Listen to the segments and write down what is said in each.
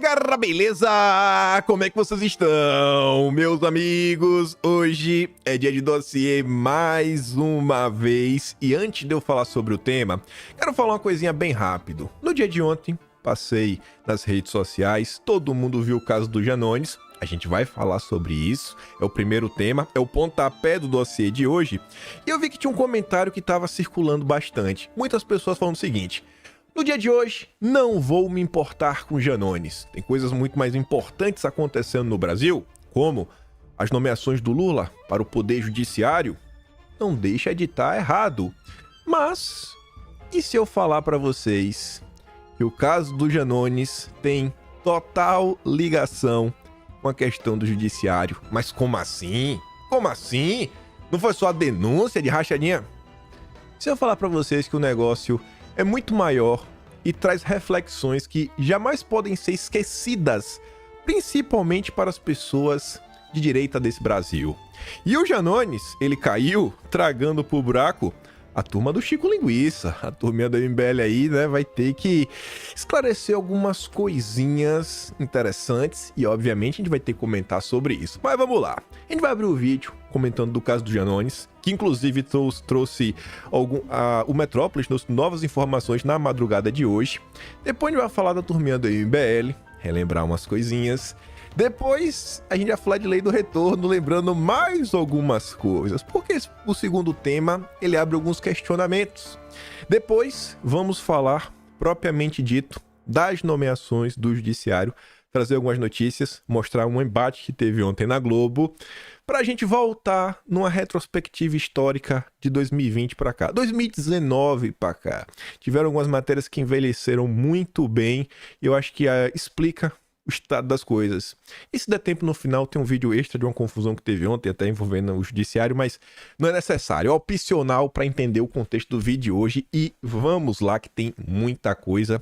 Galera, beleza? Como é que vocês estão, meus amigos? Hoje é dia de dossiê mais uma vez. E antes de eu falar sobre o tema, quero falar uma coisinha bem rápido. No dia de ontem, passei nas redes sociais, todo mundo viu o caso do Janones. A gente vai falar sobre isso, é o primeiro tema, é o pontapé do dossiê de hoje. E eu vi que tinha um comentário que estava circulando bastante. Muitas pessoas falando o seguinte: no dia de hoje, não vou me importar com Janones. Tem coisas muito mais importantes acontecendo no Brasil, como as nomeações do Lula para o Poder Judiciário. Não deixa de estar errado. Mas, e se eu falar para vocês que o caso do Janones tem total ligação com a questão do judiciário? Mas como assim? Como assim? Não foi só a denúncia de rachadinha? Se eu falar para vocês que o negócio é muito maior e traz reflexões que jamais podem ser esquecidas, principalmente para as pessoas de direita desse Brasil. E o Janones, ele caiu tragando pro buraco a turma do Chico Linguiça. A turminha do MBL aí, né, vai ter que esclarecer algumas coisinhas interessantes e, obviamente, a gente vai ter que comentar sobre isso. Mas vamos lá. A gente vai abrir o vídeo comentando do caso do Janones, que inclusive trouxe o Metrópolis, trouxe novas informações na madrugada de hoje. Depois a gente vai falar da turminha do MBL, relembrar umas coisinhas. Depois a gente vai falar de lei do retorno, lembrando mais algumas coisas, porque o segundo tema, ele abre alguns questionamentos. Depois vamos falar, propriamente dito, das nomeações do judiciário, trazer algumas notícias, mostrar um embate que teve ontem na Globo, para a gente voltar numa retrospectiva histórica de 2020 para cá, 2019 para cá. Tiveram algumas matérias que envelheceram muito bem e eu acho que explica o estado das coisas. E se der tempo no final, tem um vídeo extra de uma confusão que teve ontem, até envolvendo o judiciário, mas não é necessário, é opcional para entender o contexto do vídeo de hoje. E vamos lá, que tem muita coisa.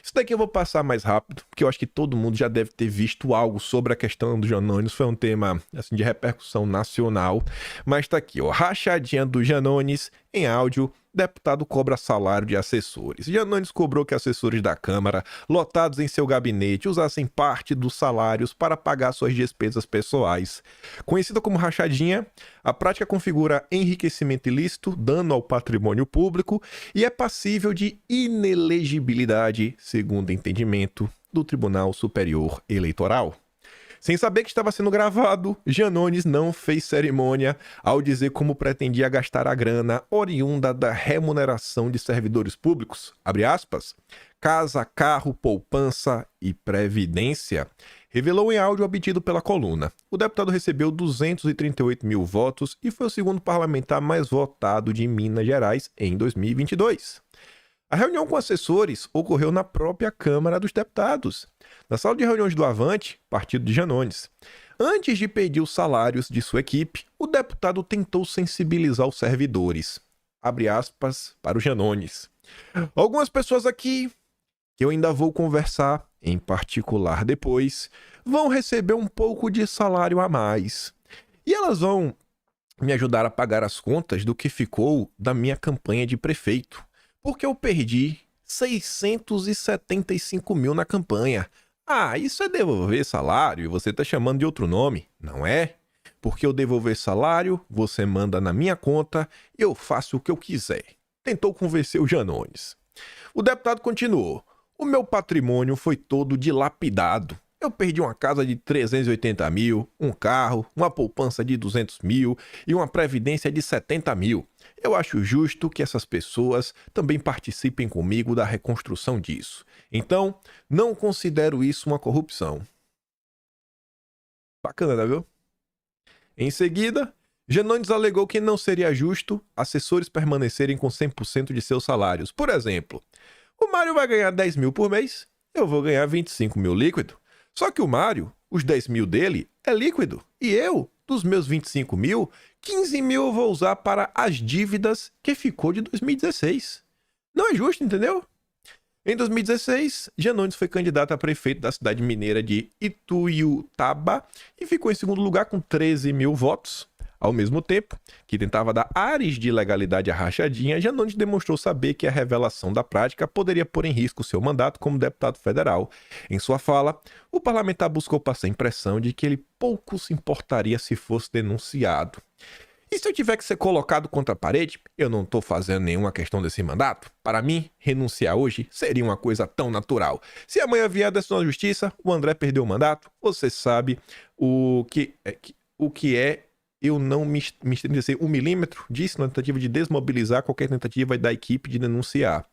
Isso daqui eu vou passar mais rápido, porque eu acho que todo mundo já deve ter visto algo sobre a questão do Janones. Foi um tema assim, de repercussão nacional, mas tá aqui, ó, rachadinha do Janones em áudio. Deputado cobra salário de assessores. Janones cobrou que assessores da Câmara, lotados em seu gabinete, usassem parte dos salários para pagar suas despesas pessoais. Conhecida como rachadinha, a prática configura enriquecimento ilícito, dano ao patrimônio público e é passível de inelegibilidade, segundo entendimento do Tribunal Superior Eleitoral. Sem saber que estava sendo gravado, Janones não fez cerimônia ao dizer como pretendia gastar a grana oriunda da remuneração de servidores públicos, abre aspas, casa, carro, poupança e previdência, revelou em áudio obtido pela coluna. O deputado recebeu 238 mil votos e foi o segundo parlamentar mais votado de Minas Gerais em 2022. A reunião com assessores ocorreu na própria Câmara dos Deputados, na sala de reuniões do Avante, partido de Janones. Antes de pedir os salários de sua equipe, o deputado tentou sensibilizar os servidores. Abre aspas para o Janones. Algumas pessoas aqui, que eu ainda vou conversar em particular depois, vão receber um pouco de salário a mais. E elas vão me ajudar a pagar as contas do que ficou da minha campanha de prefeito. Porque eu perdi 675 mil na campanha. Ah, isso é devolver salário e você tá chamando de outro nome, não é? Porque eu devolver salário, você manda na minha conta e eu faço o que eu quiser. Tentou convencer o Janones. O deputado continuou. O meu patrimônio foi todo dilapidado. Eu perdi uma casa de 380 mil, um carro, uma poupança de 200 mil e uma previdência de 70 mil. Eu acho justo que essas pessoas também participem comigo da reconstrução disso. Então, não considero isso uma corrupção. Bacana, viu? Em seguida, Janones alegou que não seria justo assessores permanecerem com 100% de seus salários. Por exemplo, o Mário vai ganhar 10 mil por mês, eu vou ganhar 25 mil líquido. Só que o Mário, os 10 mil dele é líquido. E eu, dos meus 25 mil, 15 mil eu vou usar para as dívidas que ficou de 2016. Não é justo, entendeu? Em 2016, Janones foi candidato a prefeito da cidade mineira de Ituiutaba e ficou em segundo lugar com 13 mil votos. Ao mesmo tempo que tentava dar ares de legalidade à rachadinha, Janones demonstrou saber que a revelação da prática poderia pôr em risco seu mandato como deputado federal. Em sua fala, o parlamentar buscou passar a impressão de que ele pouco se importaria se fosse denunciado. E se eu tiver que ser colocado contra a parede, eu não estou fazendo nenhuma questão desse mandato. Para mim, renunciar hoje seria uma coisa tão natural. Se amanhã vier a decisão da justiça, o André perdeu o mandato, você sabe o que é eu não me estremecer 1 milímetro disso na tentativa de desmobilizar qualquer tentativa da equipe de denunciar.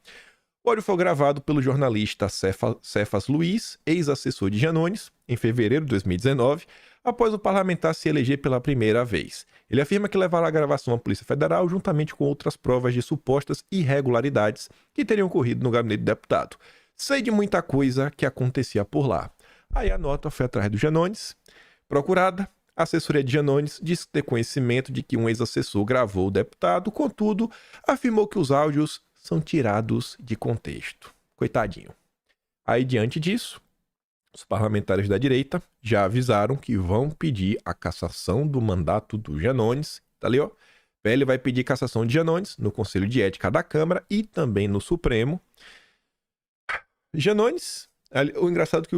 O áudio foi gravado pelo jornalista Cefas Luiz, ex-assessor de Janones, em fevereiro de 2019, após o parlamentar se eleger pela primeira vez. Ele afirma que levará a gravação à Polícia Federal juntamente com outras provas de supostas irregularidades que teriam ocorrido no gabinete do deputado. Sei de muita coisa que acontecia por lá. Aí a nota foi atrás do Janones. Procurada, a assessoria de Janones disse ter conhecimento de que um ex-assessor gravou o deputado, contudo, afirmou que os áudios são tirados de contexto. Coitadinho. Aí, diante disso, os parlamentares da direita já avisaram que vão pedir a cassação do mandato do Janones. Tá ali, ó. PL vai pedir cassação de Janones no Conselho de Ética da Câmara e também no Supremo. Janones, o engraçado é que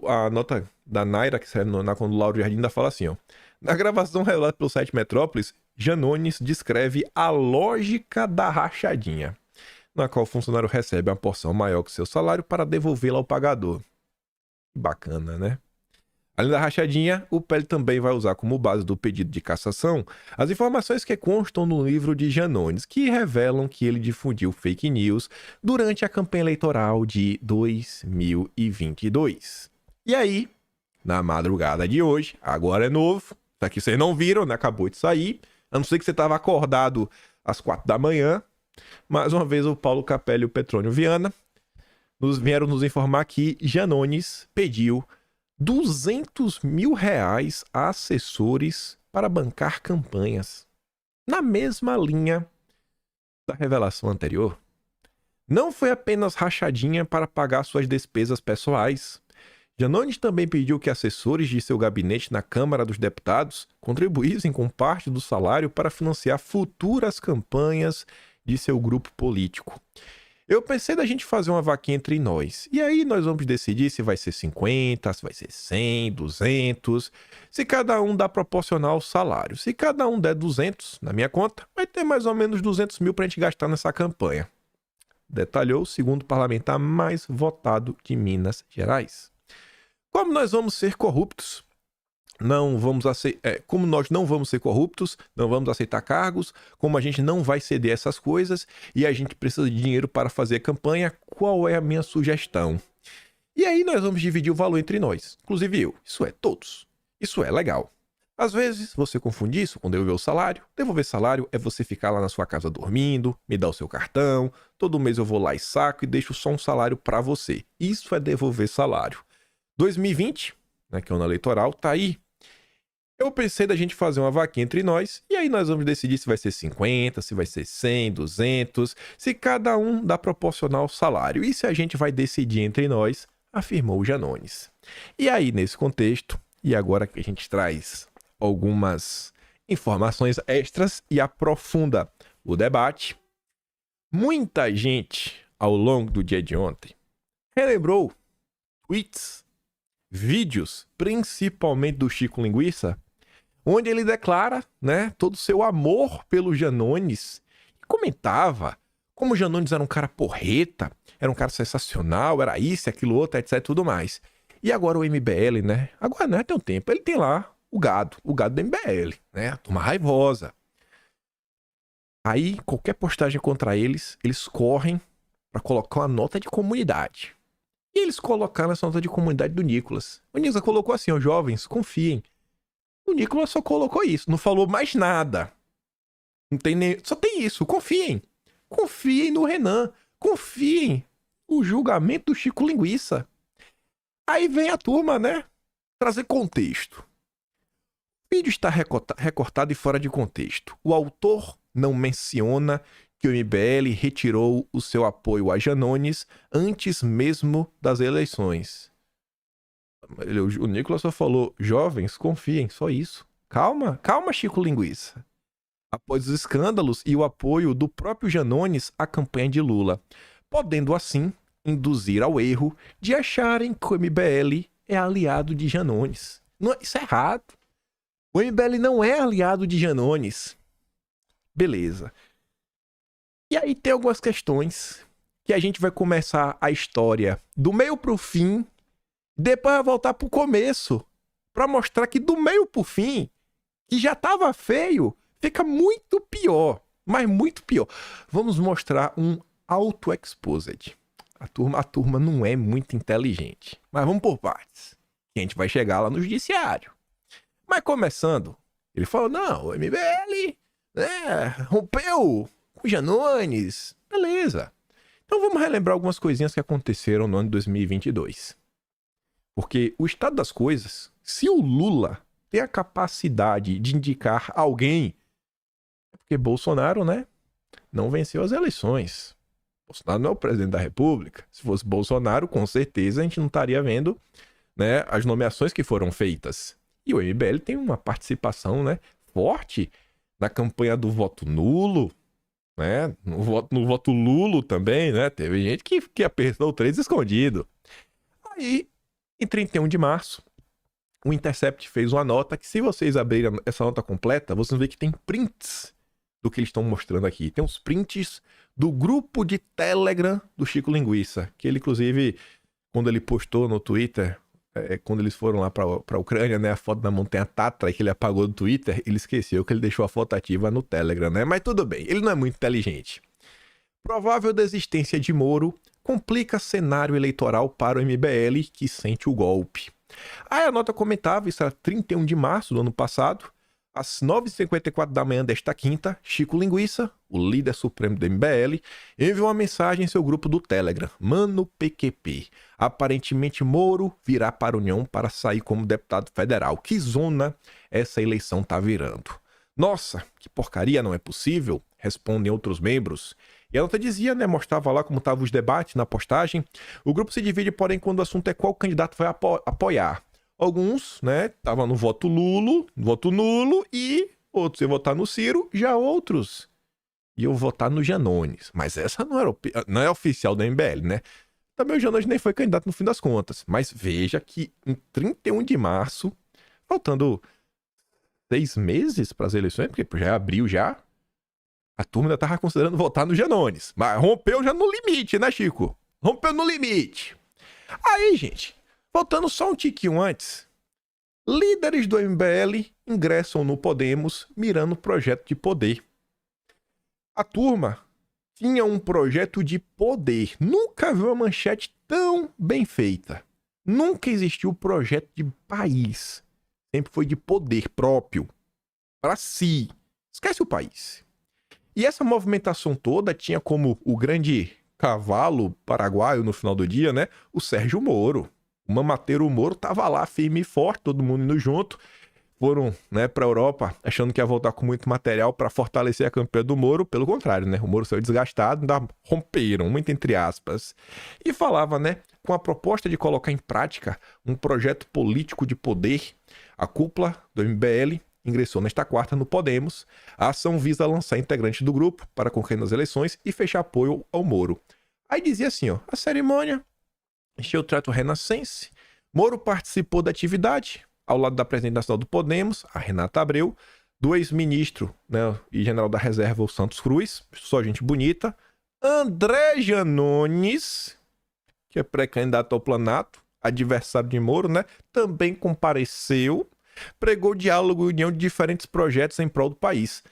a nota da Naira, que saiu quando o Lauro Jardim ainda fala assim, ó. Na gravação revelada pelo site Metrópolis, Janones descreve a lógica da rachadinha, na qual o funcionário recebe uma porção maior que seu salário para devolvê-la ao pagador. Bacana, né? Além da rachadinha, o PL também vai usar como base do pedido de cassação as informações que constam no livro de Janones, que revelam que ele difundiu fake news durante a campanha eleitoral de 2022. E aí, na madrugada de hoje, agora é novo, isso aqui vocês não viram, né? Acabou de sair, a não ser que você estava acordado às 4 da manhã, mais uma vez o Paulo Capelli e o Petrônio Viana vieram nos informar que Janones pediu R$200 mil a assessores para bancar campanhas. Na mesma linha da revelação anterior. Não foi apenas rachadinha para pagar suas despesas pessoais. Janones também pediu que assessores de seu gabinete na Câmara dos Deputados contribuíssem com parte do salário para financiar futuras campanhas de seu grupo político. Eu pensei da gente fazer uma vaquinha entre nós. E aí nós vamos decidir se vai ser 50, se vai ser 100, 200. Se cada um dá proporcional ao salário. Se cada um der 200 na minha conta, vai ter mais ou menos 200 mil para a gente gastar nessa campanha. Detalhou o segundo parlamentar mais votado de Minas Gerais. Como nós vamos ser corruptos? Como nós não vamos ser corruptos, não vamos aceitar cargos, como a gente não vai ceder essas coisas e a gente precisa de dinheiro para fazer a campanha, qual é a minha sugestão? E aí nós vamos dividir o valor entre nós, inclusive eu, isso é, todos. Isso é legal. Às vezes você confunde isso com devolver o salário. Devolver salário é você ficar lá na sua casa dormindo, me dar o seu cartão, todo mês eu vou lá e saco e deixo só um salário para você. Isso é devolver salário. 2020, né, que é o ano eleitoral, tá aí. Eu pensei da gente fazer uma vaquinha entre nós, e aí nós vamos decidir se vai ser 50, se vai ser 100, 200, se cada um dá proporcional ao salário. E se a gente vai decidir entre nós, afirmou Janones. E aí, nesse contexto, e agora que a gente traz algumas informações extras e aprofunda o debate, muita gente, ao longo do dia de ontem, relembrou tweets, vídeos, principalmente do Chico Linguiça, onde ele declara, né, todo o seu amor pelo Janones e comentava como o Janones era um cara porreta, era um cara sensacional, era isso, aquilo outro, etc, tudo mais. E agora o MBL, né, agora não é tem um tempo, ele tem lá o gado do MBL, né, a turma raivosa. Aí, qualquer postagem contra eles, eles correm para colocar uma nota de comunidade. E eles colocaram essa nota de comunidade do Nicolas. O Nicolas colocou assim, ó, jovens, confiem. O Nicolas só colocou isso, não falou mais nada. Não tem nem... Só tem isso, confiem. Confiem no Renan. Confiem no julgamento do Chico Linguiça. Aí vem a turma, né? Trazer contexto. O vídeo está recortado e fora de contexto. O autor não menciona que o MBL retirou o seu apoio a Janones antes mesmo das eleições. O Nicolas só falou, jovens, confiem, só isso. calma, calma, Chico Linguiça. Após os escândalos e o apoio do próprio Janones à campanha de Lula, podendo assim induzir ao erro de acharem que o MBL é aliado de Janones. Não, isso é errado. O MBL não é aliado de Janones. Beleza. E aí tem algumas questões que a gente vai começar a história do meio pro fim, depois vai voltar pro começo, para mostrar que do meio pro fim, que já tava feio, fica muito pior, mas muito pior. Vamos mostrar um auto-exposed. A turma não é muito inteligente, mas vamos por partes. A gente vai chegar lá no judiciário. Mas começando, ele falou, não, o MBL rompeu com Janones. Beleza. Então vamos relembrar algumas coisinhas que aconteceram no ano de 2022. Porque o estado das coisas, se o Lula tem a capacidade de indicar alguém, é porque Bolsonaro, né, não venceu as eleições. Bolsonaro não é o presidente da República. Se fosse Bolsonaro, com certeza a gente não estaria vendo, né, as nomeações que foram feitas. E o MBL tem uma participação, né, forte na campanha do voto nulo, né, no voto Lulo também, né, teve gente que apertou o 3 escondido. Aí, em 31 de março, o Intercept fez uma nota que, se vocês abrirem essa nota completa, vocês vão ver que tem prints do que eles estão mostrando aqui. Tem uns prints do grupo de Telegram do Chico Linguiça, que ele, inclusive, quando ele postou no Twitter, quando eles foram lá pra Ucrânia, né, a foto da montanha Tatra, que ele apagou do Twitter, ele esqueceu que ele deixou a foto ativa no Telegram, né? Mas tudo bem, ele não é muito inteligente. Provável desistência de Moro complica cenário eleitoral para o MBL, que sente o golpe. Aí a nota comentava, isso era 31 de março do ano passado, às 9h54 da manhã desta quinta, Chico Linguiça, o líder supremo do MBL, enviou uma mensagem em seu grupo do Telegram, Mano PQP. Aparentemente Moro virá para a União para sair como deputado federal. Que zona essa eleição tá virando? Nossa, que porcaria, não é possível? Respondem outros membros. E a nota dizia, né, mostrava lá como estavam os debates na postagem. O grupo se divide, porém, quando o assunto é qual candidato vai apoiar. Alguns, né, estavam no voto nulo, e outros iam votar no Ciro, já outros iam votar no Janones. Mas essa não é oficial do MBL, né? Também o Janones nem foi candidato no fim das contas. Mas veja que em 31 de março, faltando 6 meses para as eleições, porque já é abril já, a turma ainda estava considerando votar no Janones. Mas rompeu já no limite, né, Chico? Rompeu no limite. Aí, gente, faltando só um tiquinho antes, líderes do MBL ingressam no Podemos mirando o projeto de poder. A turma tinha um projeto de poder. Nunca viu uma manchete tão bem feita. Nunca existiu projeto de país. Sempre foi de poder próprio. Para si. Esquece o país. E essa movimentação toda tinha como o grande cavalo paraguaio no final do dia, né? O Sérgio Moro. O mamateiro Moro tava lá firme e forte, todo mundo indo junto. Foram, né, pra Europa achando que ia voltar com muito material para fortalecer a campanha do Moro. Pelo contrário, né? O Moro saiu desgastado, ainda romperam, muito entre aspas. E falava, né, com a proposta de colocar em prática um projeto político de poder. A cúpula do MBL ingressou nesta quarta no Podemos. A ação visa lançar integrantes do grupo para concorrer nas eleições e fechar apoio ao Moro. Aí dizia assim, ó, a cerimônia encheu o trato renascense. Moro participou da atividade ao lado da presidente nacional do Podemos, a Renata Abreu, do ex-ministro, né, e general da reserva, o Santos Cruz, só gente bonita, André Janones, que é pré-candidato ao Planalto, adversário de Moro, né, também compareceu, pregou diálogo e união de diferentes projetos em prol do país.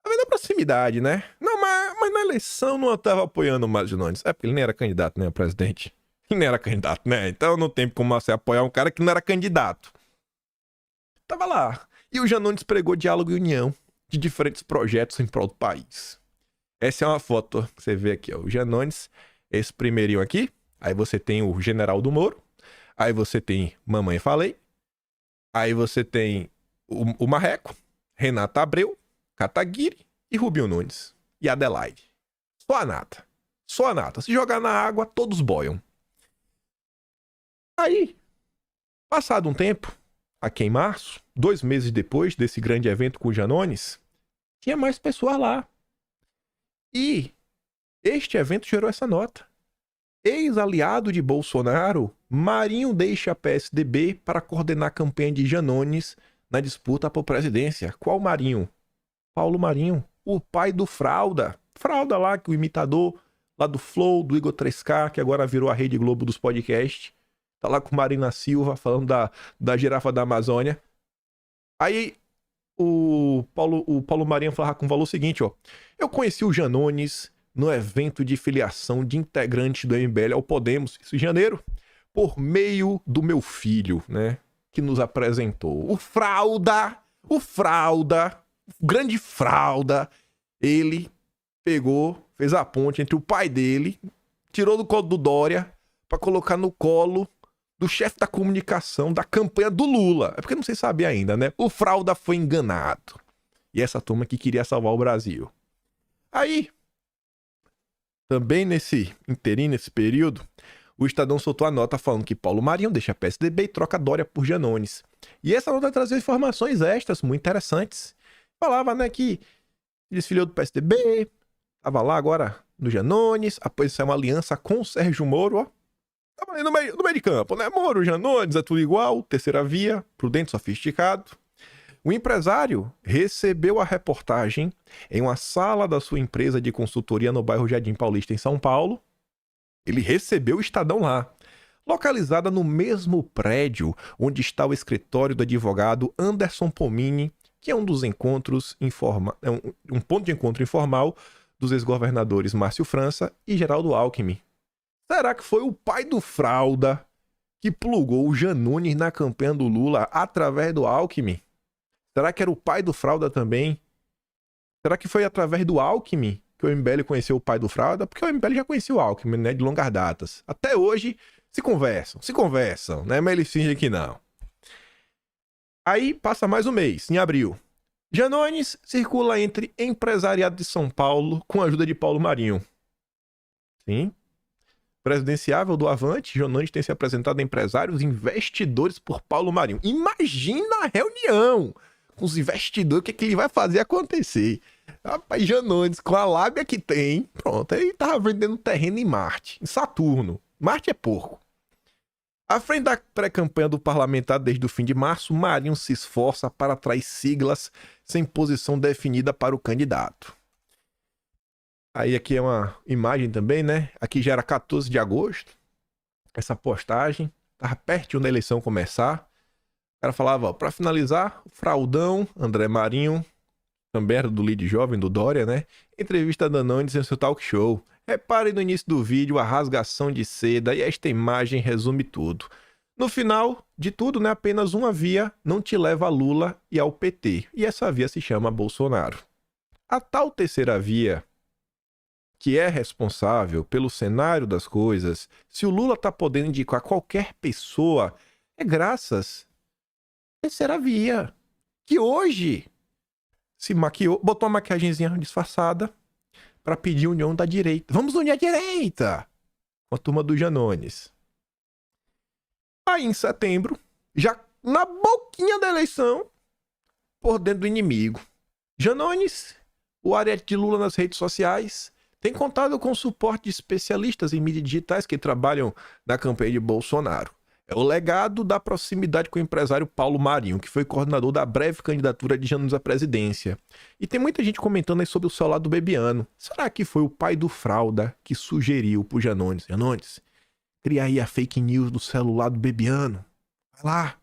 A ver da proximidade, né? Não, mas na eleição não estava apoiando o Mário Janones. É porque ele nem era candidato, né, a presidente. Ele nem era candidato, né? Então não tem como você apoiar um cara que não era candidato. Tava lá. E o Janones pregou diálogo e união de diferentes projetos em prol do país. Essa é uma foto que você vê aqui, ó. O Janones, esse primeirinho aqui. Aí você tem o general do Moro. Aí você tem Mamãe Falei. Aí você tem o Marreco, Renata Abreu, Kataguiri e Rubinho Nunes. E Adelaide. Só a nata. Só a nata. Se jogar na água, todos boiam. Aí, passado um tempo, aqui em março, 2 meses depois desse grande evento com o Janones, tinha mais pessoas lá. E este evento gerou essa nota. Ex-aliado de Bolsonaro, Marinho deixa a PSDB para coordenar a campanha de Janones na disputa por presidência. Qual Marinho? Paulo Marinho, o pai do Fralda. Fralda lá, que o imitador lá do Flow, do Igor 3K, que agora virou a Rede Globo dos podcasts. Tá lá com Marina Silva falando da girafa da Amazônia. Aí o Paulo Marinho falava com o valor seguinte, ó. Eu conheci o Janones no evento de filiação de integrantes do MBL ao Podemos, isso em janeiro, por meio do meu filho, né? Que nos apresentou. O grande Fralda, ele pegou, fez a ponte entre o pai dele, tirou do colo do Dória pra colocar no colo do chefe da comunicação da campanha do Lula. É porque não sei saber ainda, né? O Fralda foi enganado. E essa turma que queria salvar o Brasil. Aí, também nesse inteirinho, nesse período, o Estadão soltou a nota falando que Paulo Marinho deixa a PSDB e troca Dória por Janones. E essa nota trazia informações extras muito interessantes. Falava, né, que desfiliou do PSDB, tava lá agora no Janones, após ser uma aliança com o Sérgio Moro, ó. Tava ali no meio de campo, né? Moro, Janones, é tudo igual, terceira via, prudente, sofisticado. O empresário recebeu a reportagem em uma sala da sua empresa de consultoria no bairro Jardim Paulista, em São Paulo. Ele recebeu o Estadão lá, localizada no mesmo prédio onde está o escritório do advogado Anderson Pomini, que é um dos encontros um ponto de encontro informal dos ex-governadores Márcio França e Geraldo Alckmin. Será que foi o pai do Fralda que plugou o Janones na campanha do Lula através do Alckmin? Será que era o pai do Fralda também? Será que foi através do Alckmin que o MBL conheceu o pai do Fralda? Porque o MBL já conhecia o Alckmin, né? De longas datas. Até hoje se conversam, né? Mas eles fingem que não. Aí passa mais um mês, em abril. Janones circula entre empresariado de São Paulo com a ajuda de Paulo Marinho. Sim. Presidenciável do Avante, Janones tem se apresentado a empresários e investidores por Paulo Marinho. Imagina a reunião com os investidores, o que ele vai fazer acontecer. Rapaz, Janones, com a lábia que tem, pronto, ele tava vendendo terreno em Marte, em Saturno. Marte é porco. À frente da pré-campanha do parlamentar desde o fim de março, Marinho se esforça para atrair siglas sem posição definida para o candidato. Aí aqui é uma imagem também, né? Aqui já era 14 de agosto, essa postagem. Tava pertinho da eleição começar. O cara falava, ó, pra finalizar, o Fraldão, André Marinho, também era do Lead Jovem, do Dória, né? Entrevista da Janones em seu talk show. Repare no início do vídeo a rasgação de seda e esta imagem resume tudo. No final de tudo, né, apenas uma via não te leva a Lula e ao PT. E essa via se chama Bolsonaro. A tal terceira via, que é responsável pelo cenário das coisas, se o Lula tá podendo indicar qualquer pessoa, é graças à terceira via, que hoje se maquiou, botou uma maquiagemzinha disfarçada para pedir união da direita. Vamos unir a direita! Com a turma do Janones. Aí em setembro, já na boquinha da eleição, por dentro do inimigo, Janones, o ariete de Lula nas redes sociais, tem contado com o suporte de especialistas em mídias digitais que trabalham na campanha de Bolsonaro. É o legado da proximidade com o empresário Paulo Marinho, que foi coordenador da breve candidatura de Janones à presidência. E tem muita gente comentando aí sobre o celular do Bebiano. Será que foi o pai do Fralda que sugeriu pro Janones? Janones, cria aí a fake news do celular do Bebiano. Vai lá.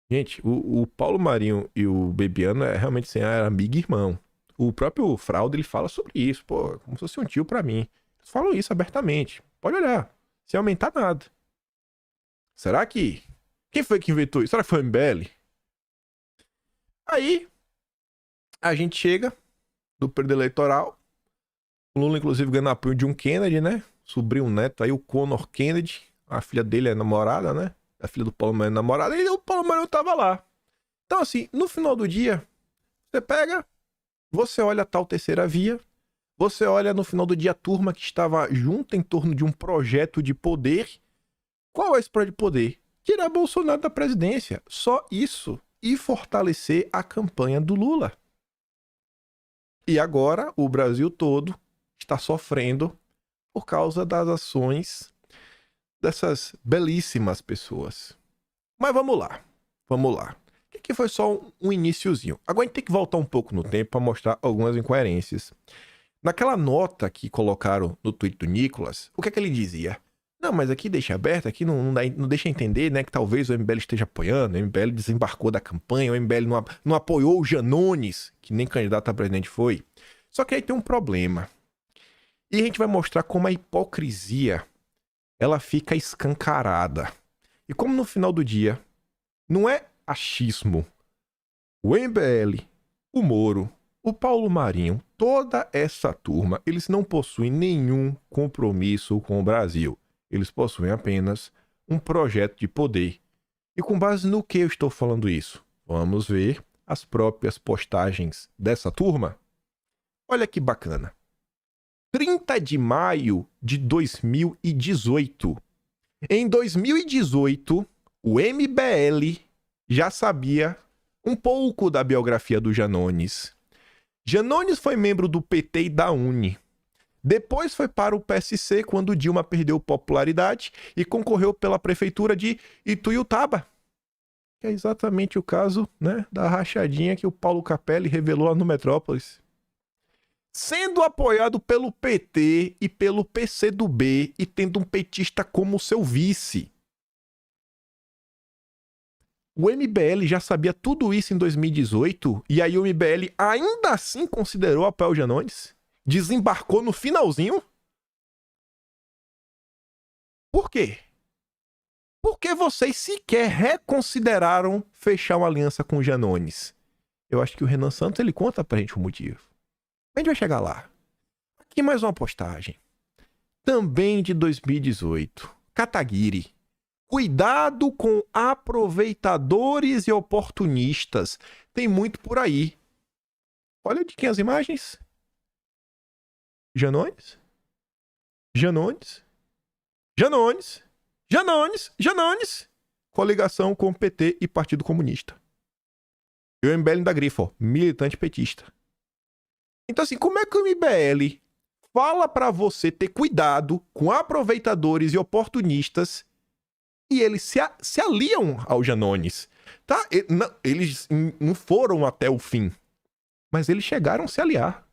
Gente, o Paulo Marinho e o Bebiano é realmente assim, era amigo e irmão. O próprio Fralda, ele fala sobre isso, pô, como se fosse um tio pra mim. Eles falam isso abertamente. Pode olhar, sem aumentar nada. Será que... Quem foi que inventou isso? Será que foi o MBL? Aí, a gente chega do período eleitoral. O Lula, inclusive, ganhando apoio de um Kennedy, né? Sobrinho neto aí, o Conor Kennedy. A filha dele é namorada, né? A filha do Paulo Marinho é namorada. E o Paulo Marinho tava lá. Então, assim, no final do dia, você pega... Você olha a tal terceira via, você olha no final do dia a turma que estava junto em torno de um projeto de poder. Qual é esse projeto de poder? tirar Bolsonaro da presidência. Só isso. E fortalecer a campanha do Lula. E agora o Brasil todo está sofrendo por causa das ações dessas belíssimas pessoas. Mas vamos lá. Aqui foi só um iniciozinho. Agora a gente tem que voltar um pouco no tempo para mostrar algumas incoerências. Naquela nota que colocaram no tweet do Nicolas, o que é que ele dizia? Não, mas aqui deixa aberto, aqui não deixa entender, né, que talvez o MBL esteja apoiando, o MBL desembarcou da campanha, o MBL não apoiou o Janones, que nem candidato a presidente foi. Só que aí tem um problema. E a gente vai mostrar como a hipocrisia, ela fica escancarada. E como no final do dia, não é achismo. O MBL, o Moro, o Paulo Marinho, toda essa turma, eles não possuem nenhum compromisso com o Brasil. Eles possuem apenas um projeto de poder. E com base no que eu estou falando isso? Vamos ver as próprias postagens dessa turma. Olha que bacana. 30 de maio de 2018. Em 2018, o MBL já sabia um pouco da biografia do Janones. Janones foi membro do PT e da UNE. Depois foi para o PSC quando Dilma perdeu popularidade e concorreu pela prefeitura de Ituiutaba. Que é exatamente o caso, né, da rachadinha que o Paulo Capelli revelou lá no Metrópolis. Sendo apoiado pelo PT e pelo PCdoB e tendo um petista como seu vice. O MBL já sabia tudo isso em 2018 e aí o MBL ainda assim considerou apoiar o Janones? Desembarcou no finalzinho? Por quê? Porque vocês sequer reconsideraram fechar uma aliança com o Janones. Eu acho que o Renan Santos ele conta pra gente o motivo. A gente vai chegar lá. Aqui mais uma postagem. Também de 2018. Kataguiri. Cuidado com aproveitadores e oportunistas. Tem muito por aí. Olha de quem as imagens. Janones. Janones. Janones. Janones. Janones. Coligação com o PT e Partido Comunista. E o MBL da grifa, ó, militante petista. Então assim, como é que o MBL fala pra você ter cuidado com aproveitadores e oportunistas e eles se aliam ao Janones, tá? Eles não foram até o fim, mas eles chegaram a se aliar.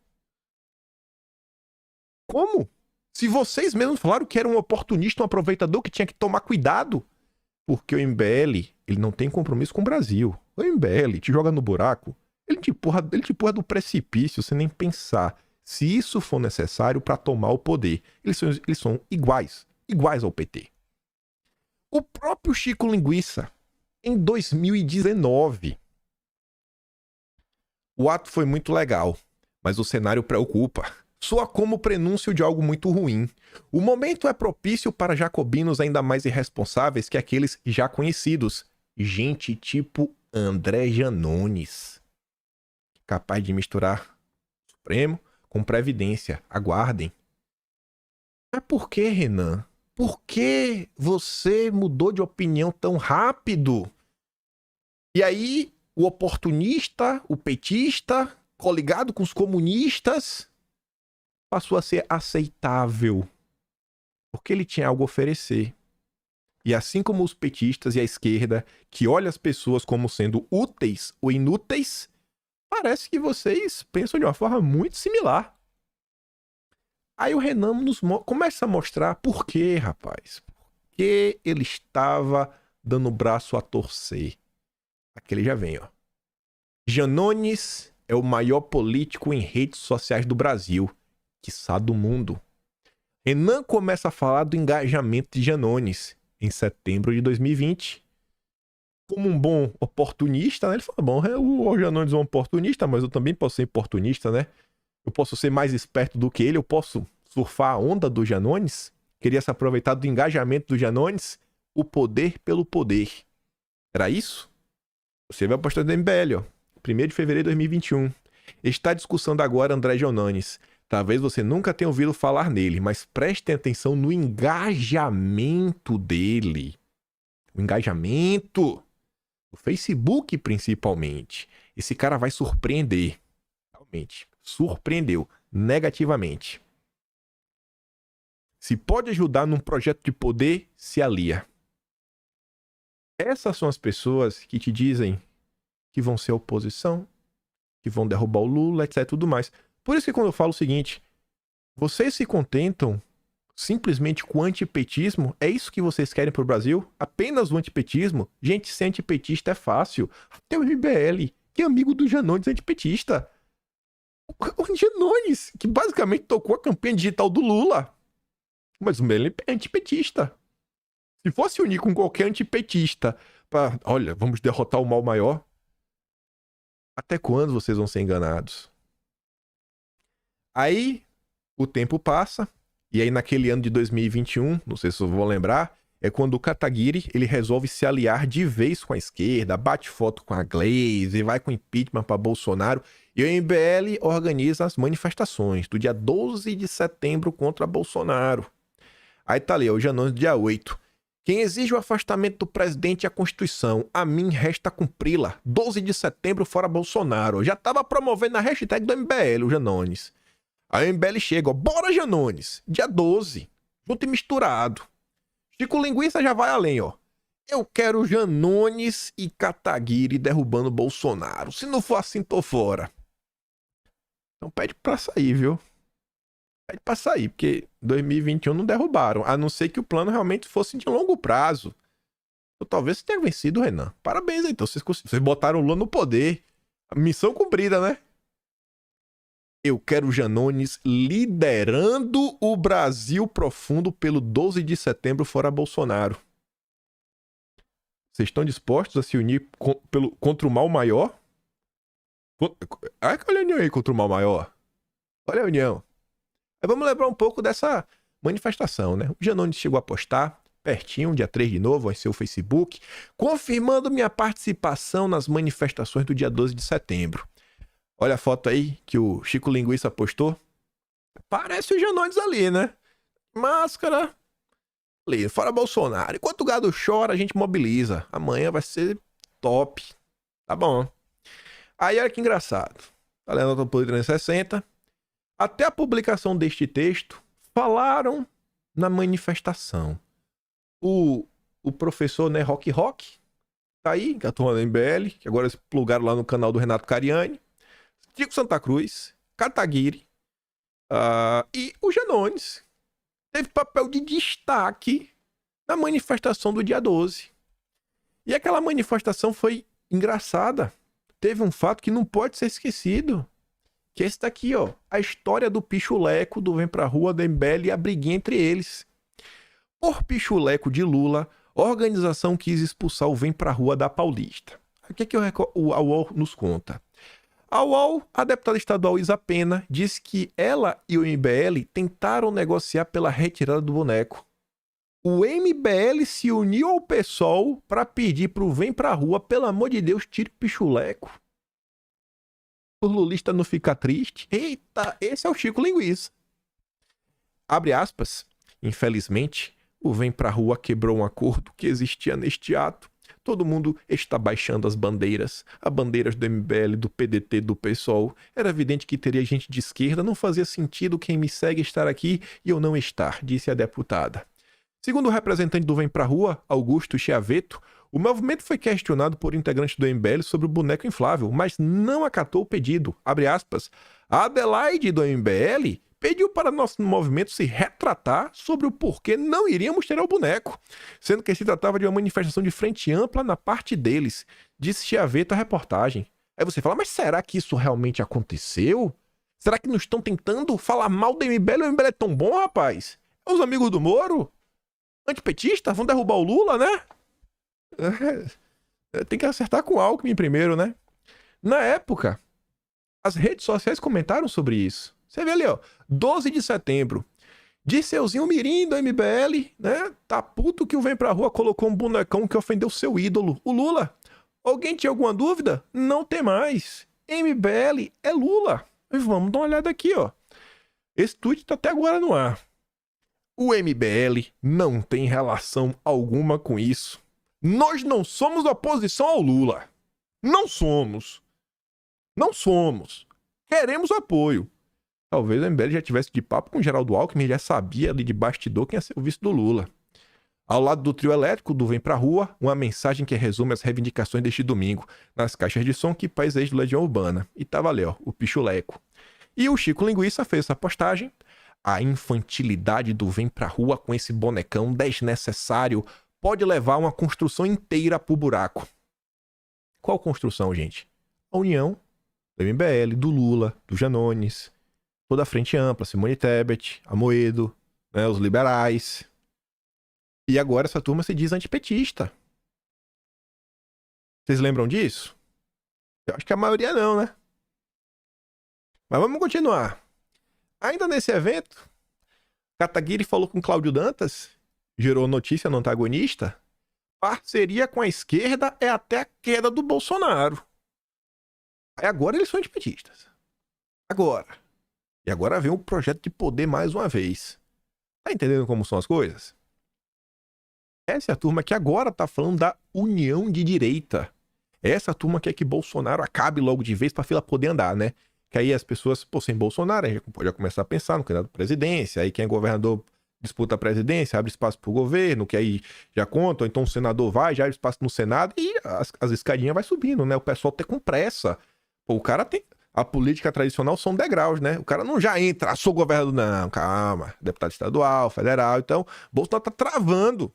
Como? Se vocês mesmos falaram que era um oportunista, um aproveitador que tinha que tomar cuidado, porque o MBL, ele não tem compromisso com o Brasil. O MBL te joga no buraco, ele te empurra do precipício sem nem pensar. Se isso for necessário para tomar o poder, eles são iguais ao PT. O próprio Chico Linguiça, em 2019, o ato foi muito legal, mas o cenário preocupa. Soa como prenúncio de algo muito ruim. O momento é propício para jacobinos ainda mais irresponsáveis que aqueles já conhecidos. Gente tipo André Janones. Capaz de misturar Supremo com Previdência. Aguardem. Mas por que, Renan? Por que você mudou de opinião tão rápido? E aí, o oportunista, o petista, coligado com os comunistas, passou a ser aceitável. Porque ele tinha algo a oferecer. E assim como os petistas e a esquerda, que olha as pessoas como sendo úteis ou inúteis, parece que vocês pensam de uma forma muito similar. Aí o Renan começa a mostrar por quê, rapaz. Por que ele estava dando o braço a torcer. Aqui ele já vem, ó. Janones é o maior político em redes sociais do Brasil, quiçá do mundo. Renan começa a falar do engajamento de Janones em setembro de 2020. Como um bom oportunista, né? Ele fala, bom, o Janones é um oportunista, mas eu também posso ser oportunista, né? Eu posso ser mais esperto do que ele, eu posso surfar a onda do Janones. Queria se aproveitar do engajamento do Janones. O poder pelo poder. Era isso? Você vai postar no MBL, ó. 1º de fevereiro de 2021. Está discussando agora André Janones. Talvez você nunca tenha ouvido falar nele, mas prestem atenção no engajamento dele. o engajamento, o Facebook principalmente. Esse cara vai surpreender. Realmente, surpreendeu negativamente. Se pode ajudar num projeto de poder, se alia. Essas são as pessoas que te dizem que vão ser oposição, que vão derrubar o Lula, etc, tudo mais. Por isso que quando eu falo o seguinte, vocês se contentam simplesmente com o antipetismo? É isso que vocês querem pro Brasil? Apenas o antipetismo? Gente, ser antipetista é fácil. Até o MBL, que é amigo do Janones, é antipetista. O Janones, que basicamente tocou a campanha digital do Lula. Mas o MBL é antipetista. Se fosse unir com qualquer antipetista para, olha, vamos derrotar o mal maior, até quando vocês vão ser enganados? Aí, o tempo passa, e aí naquele ano de 2021, não sei se vocês vão lembrar, é quando o Kataguiri, ele resolve se aliar de vez com a esquerda, bate foto com a Glaze, vai com impeachment para Bolsonaro, e o MBL organiza as manifestações do dia 12 de setembro contra Bolsonaro. Aí tá ali, o Janones, dia 8. Quem exige o afastamento do presidente é a Constituição. A mim resta cumpri-la. 12 de setembro fora Bolsonaro. Já tava promovendo a hashtag do MBL, o Janones. Aí o MBL chega, ó, bora Janones, dia 12, junto e misturado. Chico Linguiça já vai além, ó. Eu quero Janones e Kataguiri derrubando Bolsonaro. Se não for assim, tô fora. Então pede pra sair, viu? Pede pra sair, porque 2021 não derrubaram, a não ser que o plano realmente fosse de longo prazo. Então, talvez você tenha vencido, Renan. Parabéns, então. Vocês botaram o Lula no poder. Missão cumprida, né? Eu quero o Janones liderando o Brasil profundo pelo 12 de setembro fora Bolsonaro. Vocês estão dispostos a se unir contra o mal maior? Olha a união aí contra o mal maior. Olha a união. Aí vamos lembrar um pouco dessa manifestação, né? O Janones chegou a postar, pertinho, dia 3 de novo, em seu Facebook, confirmando minha participação nas manifestações do dia 12 de setembro. Olha a foto aí que o Chico Linguiça postou. Parece o Janones ali, né? Máscara. Ali, fora Bolsonaro. Enquanto o gado chora, a gente mobiliza. Amanhã vai ser top. Tá bom. Aí olha que engraçado. Tá lendo o Poder 360. Até a publicação deste texto, falaram na manifestação. O professor, né, Rock, tá aí, que atua na MBL, que agora eles plugaram lá no canal do Renato Cariani, Chico Santa Cruz, Kataguiri e o Janones. Teve papel de destaque na manifestação do dia 12. E aquela manifestação foi engraçada. Teve um fato que não pode ser esquecido. Que é esse daqui, ó. A história do pichuleco do Vem Pra Rua, do MBL e a briguinha entre eles. Por pichuleco de Lula, a organização quis expulsar o Vem Pra Rua da Paulista. O que a UOL nos conta? A UOL, a deputada estadual Isa Pena, disse que ela e o MBL tentaram negociar pela retirada do boneco. O MBL se uniu ao PSOL para pedir pro Vem Pra Rua, pelo amor de Deus, tire o pichuleco. O lulista não fica triste. Eita, esse é o Chico Linguiça. Abre aspas. Infelizmente, o Vem Pra Rua quebrou um acordo que existia neste ato. Todo mundo está baixando as bandeiras. As bandeiras do MBL, do PDT, do PSOL. Era evidente que teria gente de esquerda. Não fazia sentido quem me segue estar aqui e eu não estar, disse a deputada. Segundo o representante do Vem Pra Rua, Augusto Chiaveto, o movimento foi questionado por integrantes do MBL sobre o boneco inflável, mas não acatou o pedido. Abre aspas. A Adelaide do MBL pediu para nosso movimento se retratar sobre o porquê não iríamos ter o boneco, sendo que se tratava de uma manifestação de frente ampla na parte deles, disse Chiaveto à reportagem. Aí você fala, mas será que isso realmente aconteceu? Será que não estão tentando falar mal do MBL? O MBL é tão bom, rapaz? É os amigos do Moro? Antipetistas? Vão derrubar o Lula, né? Tem que acertar com o Alckmin primeiro, né? Na época, as redes sociais comentaram sobre isso. Você vê ali, ó, 12 de setembro. Dirceuzinho Mirim do MBL, né? Tá puto que o Vem Pra Rua colocou um bonecão que ofendeu seu ídolo, o Lula. Alguém tinha alguma dúvida? Não tem mais. MBL é Lula. Vamos dar uma olhada aqui, ó. Esse tweet tá até agora no ar. O MBL não tem relação alguma com isso. Nós não somos oposição ao Lula. Não somos. Não somos. Queremos apoio. Talvez o MBL já tivesse de papo com o Geraldo Alckmin, já sabia ali de bastidor quem ia ser o vice do Lula. Ao lado do trio elétrico do Vem Pra Rua, uma mensagem que resume as reivindicações deste domingo, nas caixas de som que paiseiros do Legião Urbana. E tava ali, ó, o Pichuleco. E o Chico Linguiça fez essa postagem. A infantilidade do Vem Pra Rua com esse bonecão desnecessário pode levar uma construção inteira pro buraco. Qual construção, gente? A união do MBL, do Lula, do Janones, toda a frente ampla, Simone Tebet, Amoedo, né, os liberais. E agora essa turma se diz antipetista. Vocês lembram disso? Eu acho que a maioria não, né? Mas vamos continuar. Ainda nesse evento, Kataguiri falou com Cláudio Dantas, gerou notícia no antagonista. Parceria com a esquerda é até a queda do Bolsonaro. Aí agora eles são antipetistas. Agora. E agora vem um projeto de poder mais uma vez. Tá entendendo como são as coisas? Essa é a turma que agora tá falando da união de direita. Essa turma quer que Bolsonaro acabe logo de vez pra fila poder andar, né? Que aí as pessoas, pô, sem Bolsonaro, a gente pode começar a pensar no candidato à presidência, aí quem é governador disputa a presidência, abre espaço pro governo, que aí já conta, ou então o senador vai, já abre espaço no Senado, e as escadinhas vai subindo, né? O pessoal tá com pressa. Pô, o cara tem... A política tradicional são degraus, né? O cara não já entra, sou governador, não, calma. Deputado estadual, federal, então, Bolsonaro tá travando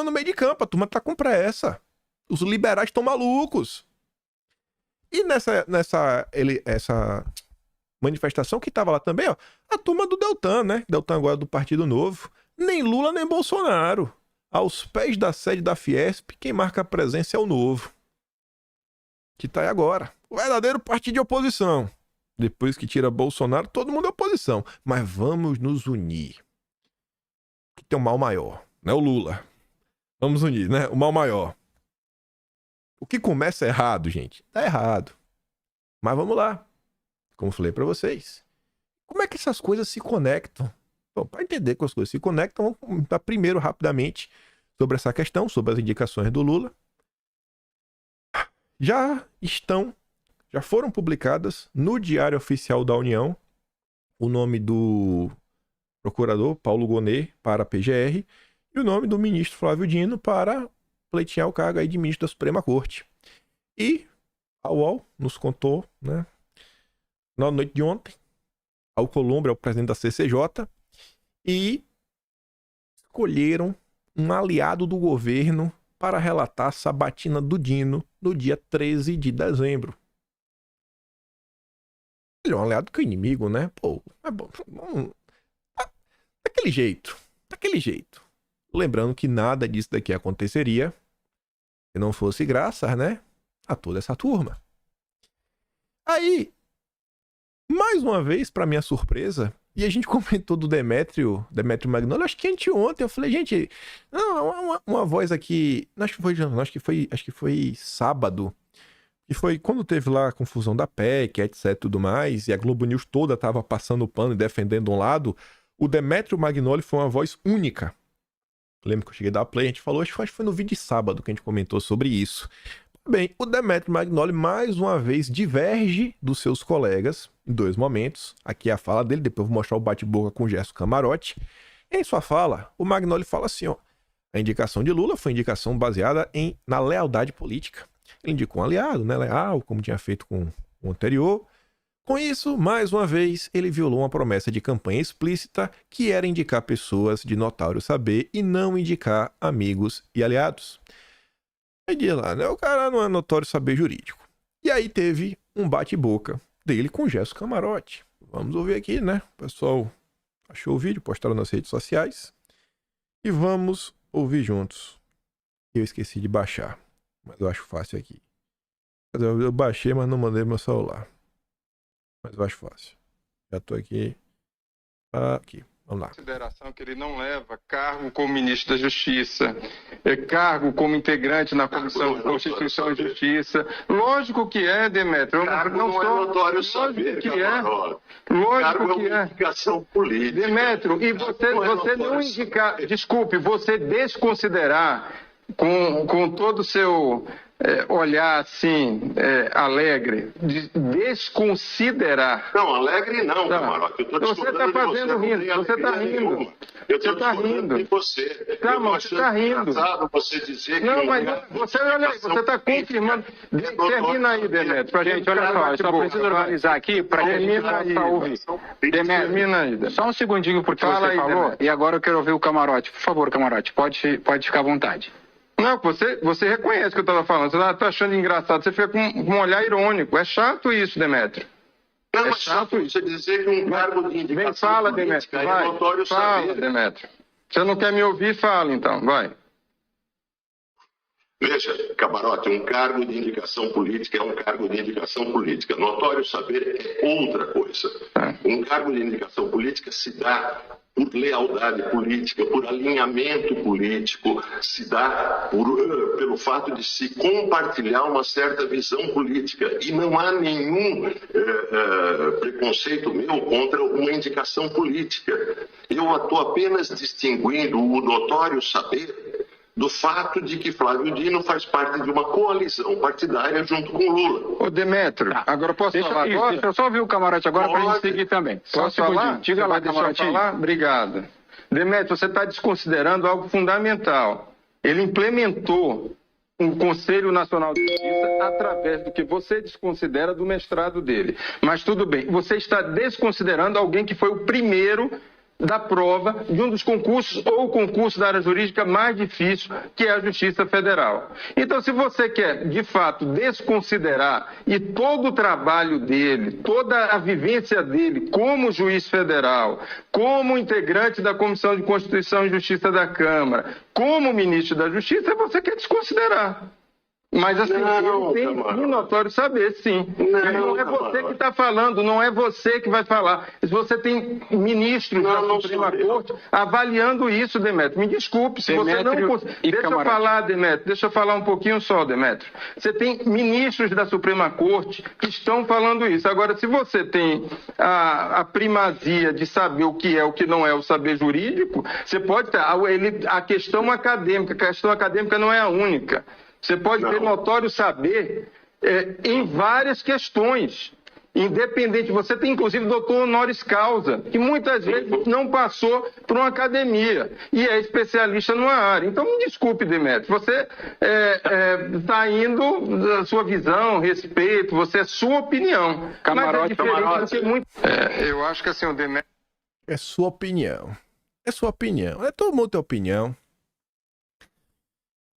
no meio de campo, a turma tá com pressa. Os liberais estão malucos. E essa manifestação que tava lá também, ó, a turma do Deltan, né? Deltan agora do Partido Novo. Nem Lula, nem Bolsonaro. Aos pés da sede da Fiesp, quem marca a presença é o Novo. Que tá aí agora. O verdadeiro partido de oposição. Depois que tira Bolsonaro, todo mundo é oposição. Mas vamos nos unir. Que tem um mal maior, né? O Lula. Vamos unir, né? O mal maior. O que começa errado, gente, tá errado. Mas vamos lá. Como falei pra vocês. Como é que essas coisas se conectam? Bom, para entender como as coisas se conectam, vamos comentar primeiro, rapidamente, sobre essa questão, sobre as indicações do Lula. Já foram publicadas no Diário Oficial da União o nome do procurador Paulo Gonet para a PGR e o nome do ministro Flávio Dino para pleitear o cargo aí de ministro da Suprema Corte. E a UOL nos contou, né, na noite de ontem, Alcolumbre é o presidente da CCJ, e escolheram um aliado do governo para relatar a sabatina do Dino no dia 13 de dezembro. Ele é um aliado que o inimigo, né? Pô, é bom. Daquele jeito. Lembrando que nada disso daqui aconteceria se não fosse graças, né, a toda essa turma. Aí, mais uma vez, para minha surpresa, e a gente comentou do Demétrio Magnoli, acho que anteontem, eu falei, gente, não, uma voz aqui, acho que foi sábado, que foi quando teve lá a confusão da PEC, etc, tudo mais, e a Globo News toda tava passando o pano e defendendo um lado, o Demétrio Magnoli foi uma voz única. Lembro que eu cheguei a dar play, a gente falou, acho que foi no vídeo de sábado que a gente comentou sobre isso. Bem, o Demétrio Magnoli mais uma vez diverge dos seus colegas em dois momentos. Aqui é a fala dele, depois eu vou mostrar o bate-boca com o Gerson Camarote. Em sua fala, o Magnoli fala assim, ó, a indicação de Lula foi indicação baseada na lealdade política. Ele indicou um aliado, né, leal, como tinha feito com o anterior. Com isso, mais uma vez, ele violou uma promessa de campanha explícita que era indicar pessoas de notório saber e não indicar amigos e aliados. Aí diz lá, né? O cara não é notório saber jurídico. E aí teve um bate-boca dele com o Gerson Camarote. Vamos ouvir aqui, né? O pessoal achou o vídeo, postaram nas redes sociais. E vamos ouvir juntos. Eu esqueci de baixar, mas eu acho fácil aqui. Eu baixei, mas não mandei meu celular. Mas eu acho fácil. Já tô aqui. Aqui. Vamos lá. Consideração que ele não leva cargo como ministro da Justiça, cargo como integrante na Comissão de Constituição e Justiça. Lógico que é, Demétrio. Cargo não é notório saber, que é. Lógico que é indicação política. Demétrio, e você não indicar, desculpe, você desconsiderar com todo o seu olhar assim, alegre, de desconsiderar. Não, alegre não, Camarote. Eu tô Você está fazendo rindo, você está rindo. Eu estou Tá rindo. de você. Tá, mas você está rindo. Você dizer que não, mas você, olha aí, você está confirmando. Termina aí, Demetrio, pra gente, olha só, eu só preciso organizar aqui pra gente possa ouvir. Demetrio, só um segundinho, porque Fala você aí, falou, Demetrio. e agora eu quero ouvir o Camarote. Por favor, Camarote, pode ficar à vontade. Não, você reconhece o que eu estava falando, você está achando engraçado, você fica com um olhar irônico. É chato isso, Demetrio. Não, é chato você dizer que um cargo de indicação fala, política Demetrio, vai. é notório Fala, saber. Demetrio. Você não quer me ouvir? Fala, então, vai. Veja, Camarote, um cargo de indicação política é um cargo de indicação política. Notório saber é outra coisa. Um cargo de indicação política se dá por lealdade política, por alinhamento político, se dá pelo fato de se compartilhar uma certa visão política. E não há nenhum preconceito meu contra uma indicação política. Eu estou apenas distinguindo o notório saber do fato de que Flávio Dino faz parte de uma coalizão partidária junto com Lula. Ô, Demetrio, agora posso falar agora? Deixa eu só ouvir o Camarote agora para a gente seguir também. Posso falar? Diga lá, Camarote. Obrigado. Demetrio, você está desconsiderando algo fundamental. Ele implementou o Conselho Nacional de Justiça através do que você desconsidera do mestrado dele. Mas tudo bem, você está desconsiderando alguém que foi o primeiro da prova de um dos concursos ou o concurso da área jurídica mais difícil, que é a Justiça Federal. Então, se você quer, de fato, desconsiderar e todo o trabalho dele, toda a vivência dele como juiz federal, como integrante da Comissão de Constituição e Justiça da Câmara, como ministro da Justiça, você quer desconsiderar. Mas assim, ele tem um notório saber, sim. Não é você que está falando, não é você que vai falar. Você tem ministros da Suprema Corte avaliando isso, Demetrio. Me desculpe, se você não... Deixa eu falar, Demetrio, deixa eu falar um pouquinho só, Demetrio. Você tem ministros da Suprema Corte que estão falando isso. Agora, se você tem a primazia de saber o que é, o que não é o saber jurídico, você pode ter a questão acadêmica não é a única. Você pode ter notório saber em várias questões, independente. Você tem, inclusive, doutor honoris causa, que muitas vezes não passou por uma academia e é especialista numa área. Então, me desculpe, Demetrio, você está indo da sua visão, respeito, você é sua opinião. Camarote, mas é diferente do que muito... eu acho que assim, o Demetrio... É sua opinião. É sua opinião. É todo mundo tem opinião.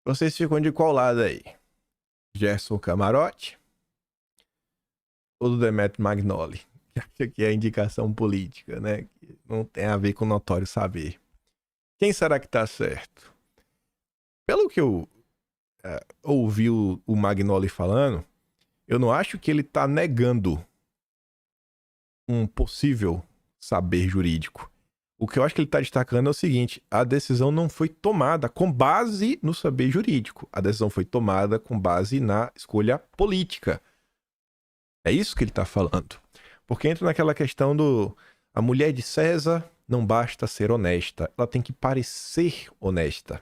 Vocês ficam de qual lado aí? Gerson Camarote ou do Demetrio Magnoli? Que acha que é indicação política, né? Que não tem a ver com notório saber. Quem será que tá certo? Pelo que eu ouvi o Magnoli falando, eu não acho que ele tá negando um possível saber jurídico. O que eu acho que ele está destacando é o seguinte: a decisão não foi tomada com base no saber jurídico. A decisão foi tomada com base na escolha política. É isso que ele está falando. Porque entra naquela questão do... A mulher de César não basta ser honesta, ela tem que parecer honesta.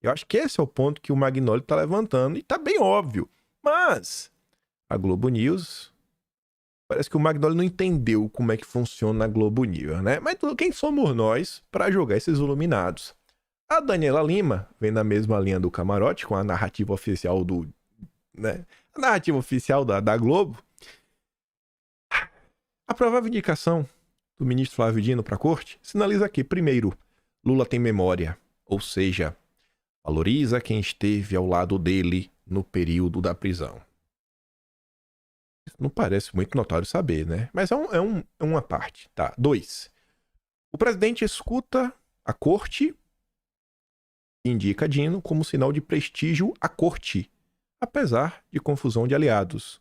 Eu acho que esse é o ponto que o Magnoli está levantando, e está bem óbvio. Mas a Globo News... Parece que o Magnoli não entendeu como é que funciona a Globo News, né? Mas quem somos nós para julgar esses iluminados? A Daniela Lima vem na mesma linha do Camarote, com a narrativa oficial do... né? A narrativa oficial da Globo. A provável indicação do ministro Flávio Dino para a corte sinaliza que, primeiro, Lula tem memória, ou seja, valoriza quem esteve ao lado dele no período da prisão. Não parece muito notório saber, né? Mas é uma parte, tá? 2. O presidente escuta a corte e indica Dino como sinal de prestígio à corte, apesar de confusão de aliados.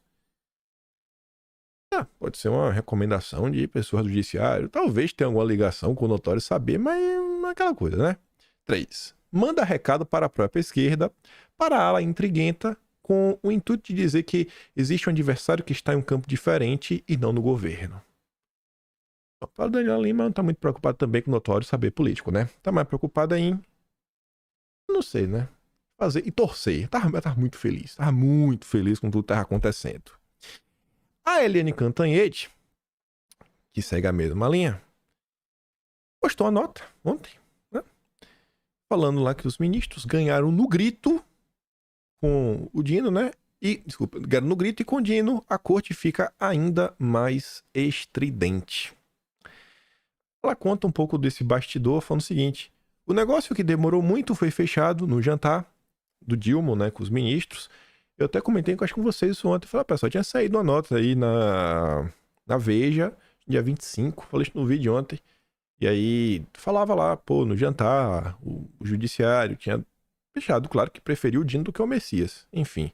Pode ser uma recomendação de pessoas do judiciário, talvez tenha alguma ligação com o notório saber, mas não é aquela coisa, né? 3. Manda recado para a própria esquerda, para a ala intriguenta, com o intuito de dizer que existe um adversário que está em um campo diferente e não no governo. O Daniel Lima não está muito preocupado também com o notório saber político, né? Está mais preocupado em... não sei, né? fazer e torcer. Eu tava muito feliz com tudo que tava acontecendo. A Eliane Cantanhede, que segue a mesma linha, postou a nota ontem, né? Falando lá que os ministros ganharam no grito com o Dino, né? Ganharam no grito e com o Dino a corte fica ainda mais estridente. Ela conta um pouco desse bastidor, falando o seguinte: o negócio que demorou muito foi fechado no jantar do Dilma, né, com os ministros. Eu até comentei com vocês isso ontem. Falei, pessoal, tinha saído uma nota aí na Veja, dia 25. Falei isso no vídeo ontem. E aí, falava lá, pô, no jantar, o judiciário tinha fechado, claro que preferiu o Dino do que o Messias. Enfim,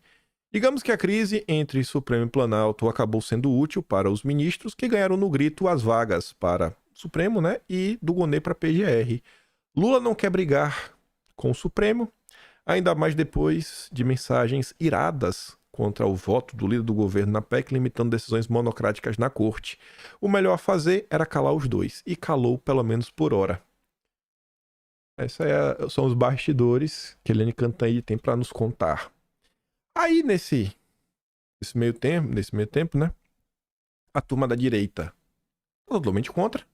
digamos que a crise entre Supremo e Planalto acabou sendo útil para os ministros que ganharam no grito as vagas para Supremo, né, e do Gonê para PGR. Lula não quer brigar com o Supremo, ainda mais depois de mensagens iradas contra o voto do líder do governo na PEC, limitando decisões monocráticas na corte. O melhor a fazer era calar os dois, e calou pelo menos por hora. Esses são os bastidores que a Eliane Cantanhede tem para nos contar. Aí, nesse meio tempo, né, a turma da direita totalmente contra.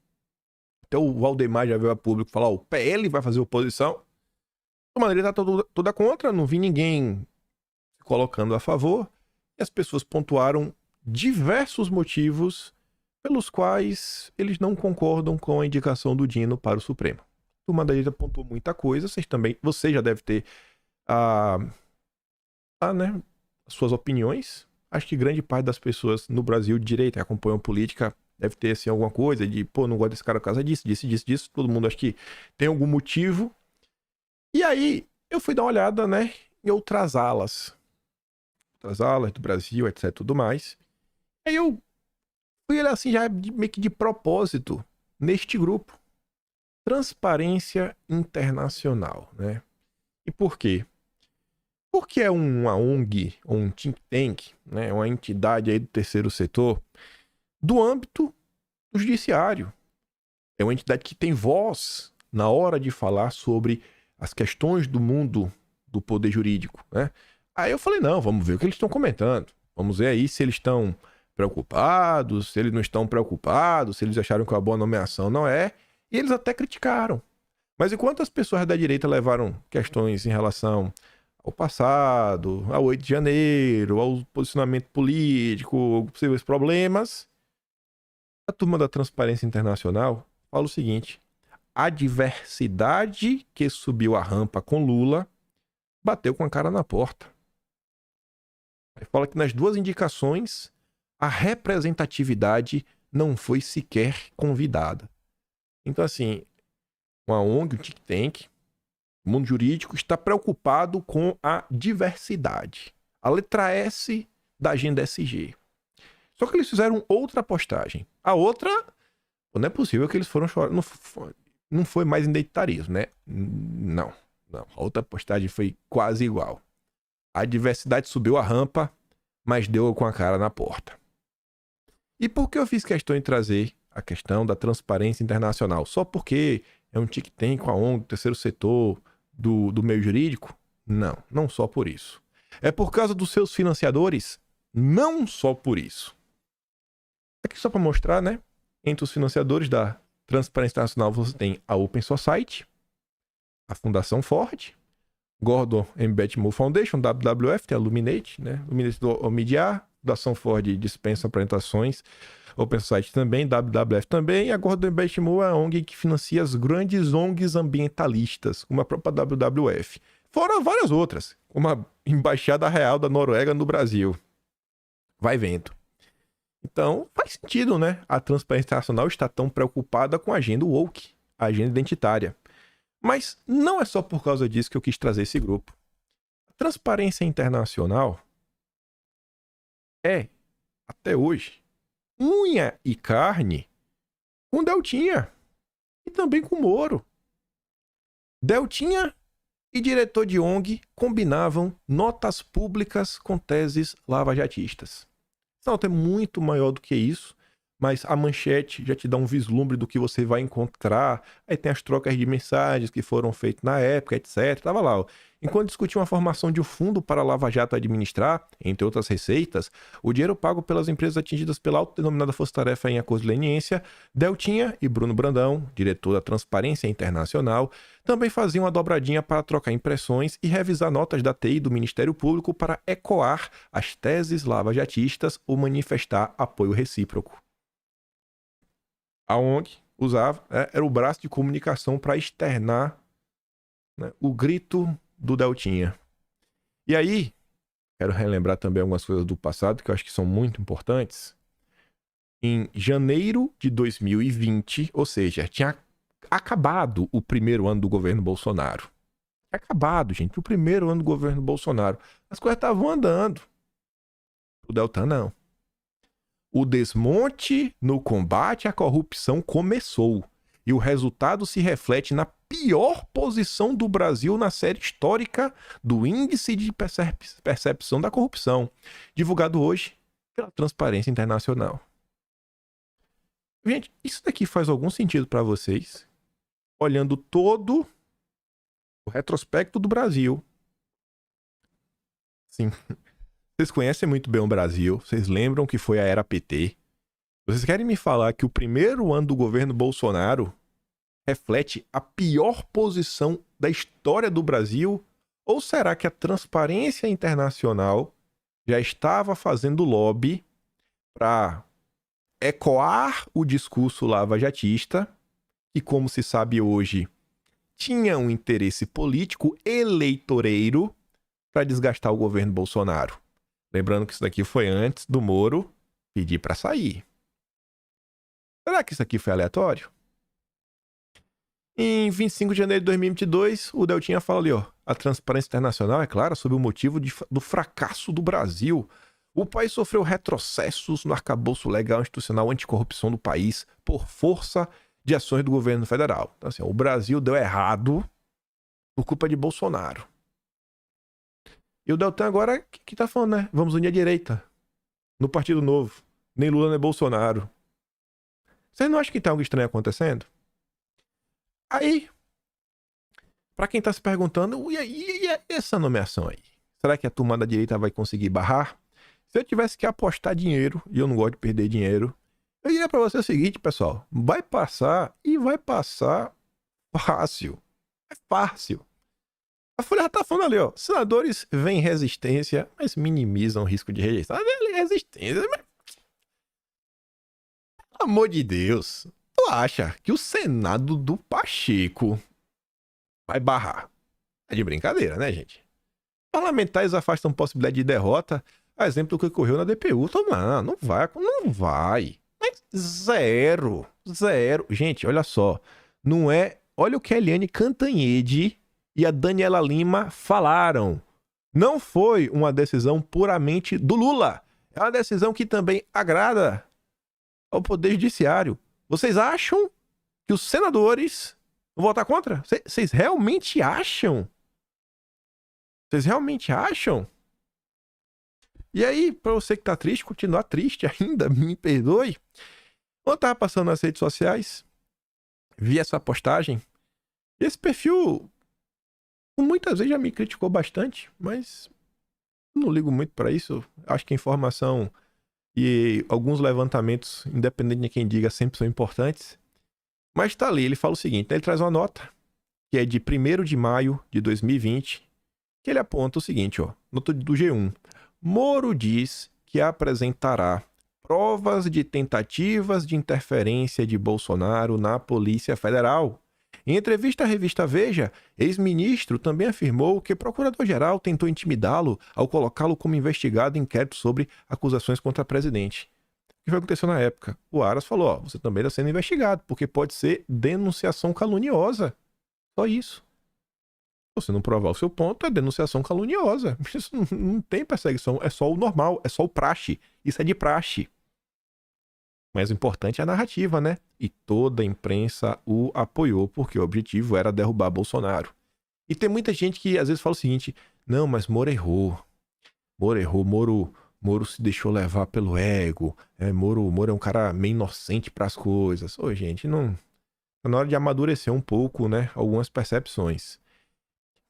Até o Valdemar já veio a público falar, o PL vai fazer oposição. A turma da direita tá toda contra, não vi ninguém se colocando a favor. E as pessoas pontuaram diversos motivos pelos quais eles não concordam com a indicação do Dino para o Supremo. A turma da direita pontuou muita coisa, você já deve ter né, as suas opiniões. Acho que grande parte das pessoas no Brasil de direita que acompanham política deve ter assim, alguma coisa de, pô, não gosto desse cara por causa disso. Todo mundo acho que tem algum motivo. E aí, eu fui dar uma olhada, né, em outras alas do Brasil, etc, tudo mais. Aí eu fui olhar assim, já meio que de propósito, neste grupo. Transparência Internacional, né? E por quê? Porque é uma ONG, ou um think tank, né, uma entidade aí do terceiro setor, do âmbito do judiciário. É uma entidade que tem voz na hora de falar sobre as questões do mundo do poder jurídico, né? Aí eu falei, não, vamos ver o que eles estão comentando. Vamos ver aí se eles estão preocupados, se eles não estão preocupados, se eles acharam que uma boa nomeação não é. E eles até criticaram. Mas enquanto as pessoas da direita levaram questões em relação ao passado, ao 8 de janeiro, ao posicionamento político, possíveis problemas, a turma da Transparência Internacional fala o seguinte: a diversidade que subiu a rampa com Lula bateu com a cara na porta. Aí fala que nas duas indicações a representatividade não foi sequer convidada. Então, assim, uma ONG, um think tank, o mundo jurídico está preocupado com a diversidade. A letra S da agenda SG. Só que eles fizeram outra postagem. A outra, não é possível que eles foram chorar. Não foi mais identitarismo, né? Não. A outra postagem foi quase igual. A diversidade subiu a rampa, mas deu com a cara na porta. E por que eu fiz questão de trazer a questão da transparência internacional? Só porque é um think tank com a ONG, do terceiro setor, do meio jurídico? Não, não só por isso. É por causa dos seus financiadores? Não só por isso. Aqui só para mostrar, né? Entre os financiadores da Transparência Internacional você tem a Open Society, a Fundação Ford, Gordon M. Betty Moore Foundation, WWF, tem a Luminate, né? Luminate do Omidyar, Fundação Ford dispensa apresentações, Open Society também, WWF também, e a Gordon M. Betty Moore é a ONG que financia as grandes ONGs ambientalistas, como a própria WWF. Fora várias outras, como a Embaixada Real da Noruega no Brasil. Vai vendo. Então, faz sentido, né? A Transparência Internacional está tão preocupada com a agenda woke, a agenda identitária. Mas não é só por causa disso que eu quis trazer esse grupo. A Transparência Internacional é, até hoje, unha e carne com Deltinha e também com Moro. Deltinha e diretor de ONG combinavam notas públicas com teses lavajatistas. Essa nota é muito maior do que isso, mas a manchete já te dá um vislumbre do que você vai encontrar. Aí tem as trocas de mensagens que foram feitas na época, etc. Tava lá, ó. Enquanto discutiam a formação de um fundo para a Lava Jato administrar, entre outras receitas, o dinheiro pago pelas empresas atingidas pela autodenominada Força-Tarefa em acordo de leniência, Deltinha e Bruno Brandão, diretor da Transparência Internacional, também faziam a dobradinha para trocar impressões e revisar notas da TI do Ministério Público para ecoar as teses lavajatistas ou manifestar apoio recíproco. A ONG usava, era o braço de comunicação para externar, né, o grito do Deltinha. E aí, quero relembrar também algumas coisas do passado que eu acho que são muito importantes. Em janeiro de 2020, ou seja, tinha acabado o primeiro ano do governo Bolsonaro. Acabado, gente, o primeiro ano do governo Bolsonaro. As coisas estavam andando. O Deltan não. O desmonte no combate à corrupção começou. E o resultado se reflete na pior posição do Brasil na série histórica do Índice de Percepção da Corrupção, divulgado hoje pela Transparência Internacional. Gente, isso daqui faz algum sentido para vocês? Olhando todo o retrospecto do Brasil. Sim. Vocês conhecem muito bem o Brasil, vocês lembram que foi a era PT. Vocês querem me falar que o primeiro ano do governo Bolsonaro reflete a pior posição da história do Brasil? Ou será que a Transparência Internacional já estava fazendo lobby para ecoar o discurso lavajatista, que, como se sabe hoje, tinha um interesse político eleitoreiro para desgastar o governo Bolsonaro? Lembrando que isso daqui foi antes do Moro pedir para sair. Será que isso aqui foi aleatório? Em 25 de janeiro de 2022, o Deltinha fala ali, ó, a Transparência Internacional é clara sobre o motivo do fracasso do Brasil. O país sofreu retrocessos no arcabouço legal institucional anticorrupção do país por força de ações do governo federal. Então, assim, o Brasil deu errado por culpa de Bolsonaro. E o Deltan agora, que tá falando, né? Vamos unir a direita no Partido Novo. Nem Lula, nem Bolsonaro. Vocês não acham que tem algo estranho acontecendo? Aí, pra quem tá se perguntando, e essa nomeação aí? Será que a turma da direita vai conseguir barrar? Se eu tivesse que apostar dinheiro, e eu não gosto de perder dinheiro, eu diria pra você o seguinte, pessoal. Vai passar e vai passar fácil. É fácil. A Folha já tá falando ali, ó. Senadores veem resistência, mas minimizam o risco de rejeição. Resistência, mas... Pelo amor de Deus. Tu acha que o Senado do Pacheco vai barrar? É de brincadeira, né, gente? Parlamentares afastam possibilidade de derrota. A exemplo do que ocorreu na DPU. Então, não vai. Mas zero. Gente, olha só. Não é... Olha o que a Eliane Cantanhede e a Daniela Lima falaram. Não foi uma decisão puramente do Lula. É uma decisão que também agrada ao Poder Judiciário. Vocês acham que os senadores vão votar contra? Vocês realmente acham? Vocês realmente acham? E aí, pra você que tá triste, continuar triste ainda, me perdoe. Quando eu tava passando nas redes sociais, vi essa postagem. E esse perfil muitas vezes já me criticou bastante, mas não ligo muito pra isso. Acho que a informação e alguns levantamentos, independente de quem diga, sempre são importantes. Mas tá ali, ele fala o seguinte, né? Ele traz uma nota, que é de 1º de maio de 2020, que ele aponta o seguinte, ó, nota do G1. Moro diz que apresentará provas de tentativas de interferência de Bolsonaro na Polícia Federal. Em entrevista à revista Veja, ex-ministro também afirmou que o procurador-geral tentou intimidá-lo ao colocá-lo como investigado em inquérito sobre acusações contra o presidente. O que aconteceu na época? O Aras falou, ó, você também está sendo investigado, porque pode ser denunciação caluniosa. Só isso. Se você não provar o seu ponto, é denunciação caluniosa. Isso não tem perseguição, é só o normal, é só o praxe. Isso é de praxe. Mas o importante é a narrativa, né? E toda a imprensa o apoiou, porque o objetivo era derrubar Bolsonaro. E tem muita gente que às vezes fala o seguinte, não, mas Moro errou. Moro se deixou levar pelo ego. Moro é um cara meio inocente pras coisas. Ô, gente, não... Tá na hora de amadurecer um pouco, né? Algumas percepções.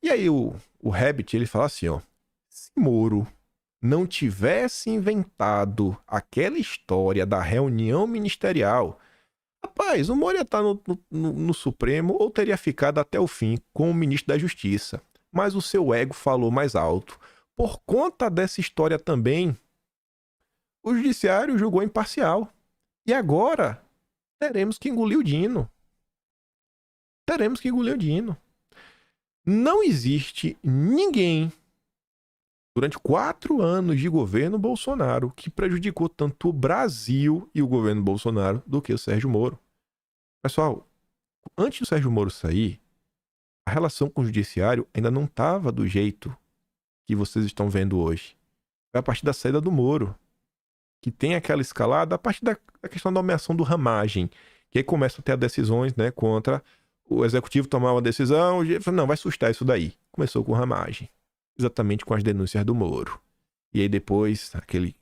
E aí o Rabbit, ele fala assim, ó. Se Moro não tivesse inventado aquela história da reunião ministerial, rapaz, o Moro ia estar no Supremo ou teria ficado até o fim com o ministro da Justiça. Mas o seu ego falou mais alto. Por conta dessa história também, o judiciário julgou imparcial. E agora teremos que engolir o Dino. Teremos que engolir o Dino. Não existe ninguém durante 4 anos de governo Bolsonaro que prejudicou tanto o Brasil e o governo Bolsonaro do que o Sérgio Moro. Pessoal, antes do Sérgio Moro sair, a relação com o judiciário ainda não estava do jeito que vocês estão vendo hoje. Foi a partir da saída do Moro, que tem aquela escalada, a partir da questão da nomeação do Ramagem, que aí começa a ter decisões, né, contra o executivo tomar uma decisão, não, vai sustar isso daí. Começou com o Ramagem, exatamente com as denúncias do Moro. E aí depois, aquele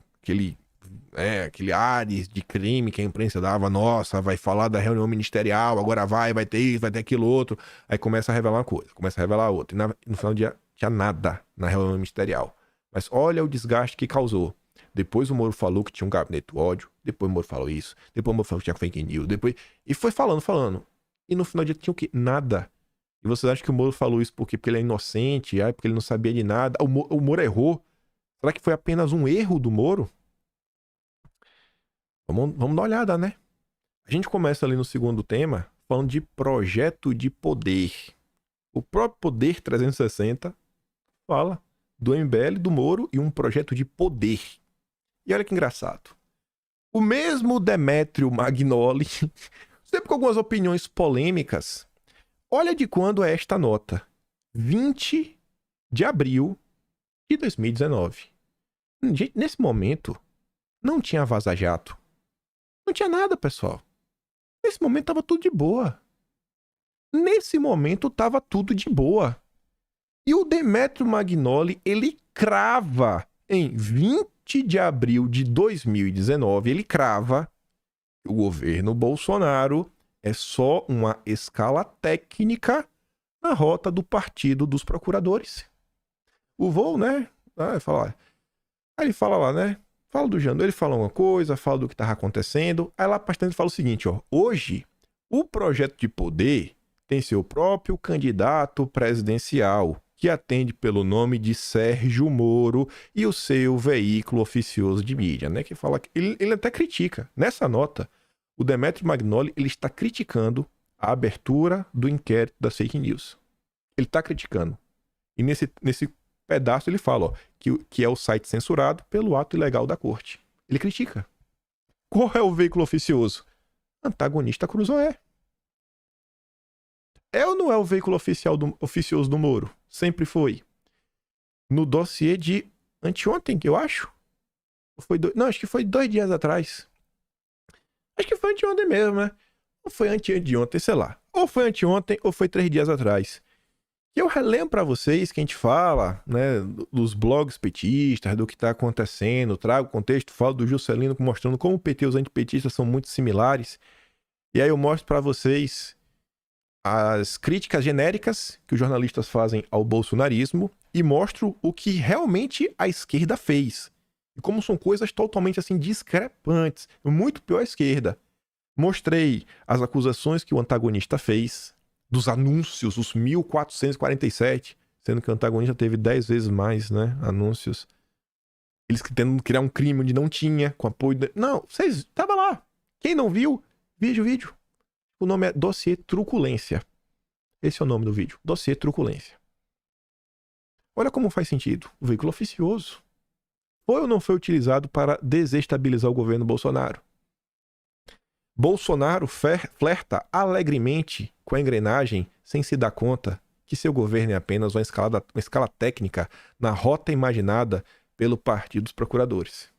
ares de crime que a imprensa dava, nossa, vai falar da reunião ministerial, agora vai ter isso, vai ter aquilo outro. Aí começa a revelar uma coisa, começa a revelar outra. E no final do dia, tinha nada na reunião ministerial. Mas olha o desgaste que causou. Depois o Moro falou que tinha um gabinete do ódio, depois o Moro falou isso, depois o Moro falou que tinha fake news, e foi falando. E no final do dia tinha o quê? Nada. E vocês acham que o Moro falou isso porque ele é inocente, porque ele não sabia de nada? O Moro errou. Será que foi apenas um erro do Moro? Vamos dar uma olhada, né? A gente começa ali no segundo tema falando de projeto de poder. O próprio Poder 360 fala do MBL, do Moro e um projeto de poder. E olha que engraçado. O mesmo Demetrio Magnoli, sempre com algumas opiniões polêmicas, olha de quando é esta nota. 20 de abril de 2019. Gente, nesse momento, não tinha vaza-jato. Não tinha nada, pessoal. Nesse momento tava tudo de boa. E o Demetrio Magnoli, ele crava em 20 de abril de 2019, ele crava que o governo Bolsonaro é só uma escala técnica na rota do Partido dos Procuradores. O voo, né? Aí ele fala lá, né? Fala do Janot, ele fala uma coisa, fala do que estava acontecendo. Aí lá bastante fala o seguinte, ó. Hoje, o projeto de poder tem seu próprio candidato presidencial, que atende pelo nome de Sérgio Moro e o seu veículo oficioso de mídia, né? Que fala que ele até critica. Nessa nota, o Demetrio Magnoli, ele está criticando a abertura do inquérito das fake news. Ele está criticando. E nesse pedaço ele fala, ó, que é o site censurado pelo ato ilegal da corte. Ele critica. Qual é o veículo oficioso? Antagonista Cruzoé. É ou não é o veículo oficioso do Moro? Sempre foi. No dossiê de anteontem, que eu acho. Não, acho que foi 2 dias atrás. Acho que foi anteontem mesmo, né? Ou foi anteontem, sei lá. Ou foi anteontem, ou foi 3 dias atrás. E eu relembro pra vocês que a gente fala, né, dos blogs petistas, do que tá acontecendo, trago o contexto, falo do Juscelino mostrando como o PT e os antipetistas são muito similares. E aí eu mostro pra vocês as críticas genéricas que os jornalistas fazem ao bolsonarismo e mostro o que realmente a esquerda fez. E como são coisas totalmente assim discrepantes, muito pior a esquerda. Mostrei as acusações que o antagonista fez, dos anúncios, os 1447, sendo que o antagonista teve 10 vezes mais, né, anúncios. Eles tentando criar um crime onde não tinha, com apoio... Não, vocês... Tava lá. Quem não viu, vídeo. O nome é Dossiê Truculência. Esse é o nome do vídeo. Dossiê Truculência. Olha como faz sentido. O veículo oficioso foi ou não foi utilizado para desestabilizar o governo Bolsonaro? Bolsonaro flerta alegremente com a engrenagem sem se dar conta que seu governo é apenas uma escala técnica na rota imaginada pelo Partido dos Procuradores.